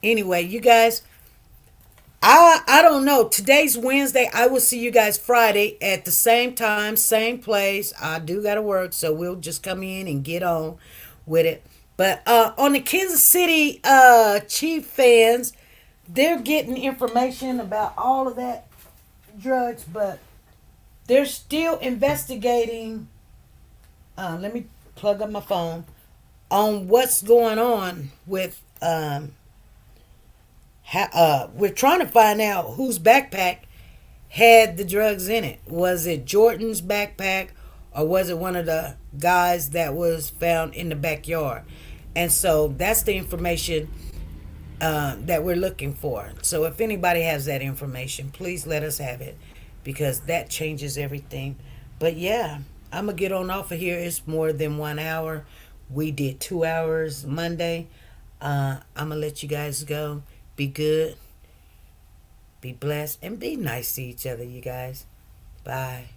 Anyway, you guys, I don't know. Today's Wednesday. I will see you guys Friday at the same time, same place. I do gotta work, so we'll just come in and get on with it. But on the Kansas City Chief fans, they're getting information about all of that drugs, but they're still investigating. Let me plug up my phone on what's going on with. We're trying to find out whose backpack had the drugs in it. Was it Jordan's backpack, or was it one of the guys that was found in the backyard? And so that's the information that we're looking for. So if anybody has that information, please let us have it, because that changes everything. But yeah, I'm going to get on off of here. It's more than 1 hour. We did 2 hours Monday. I'm going to let you guys go. Be good. Be blessed. And be nice to each other, you guys. Bye.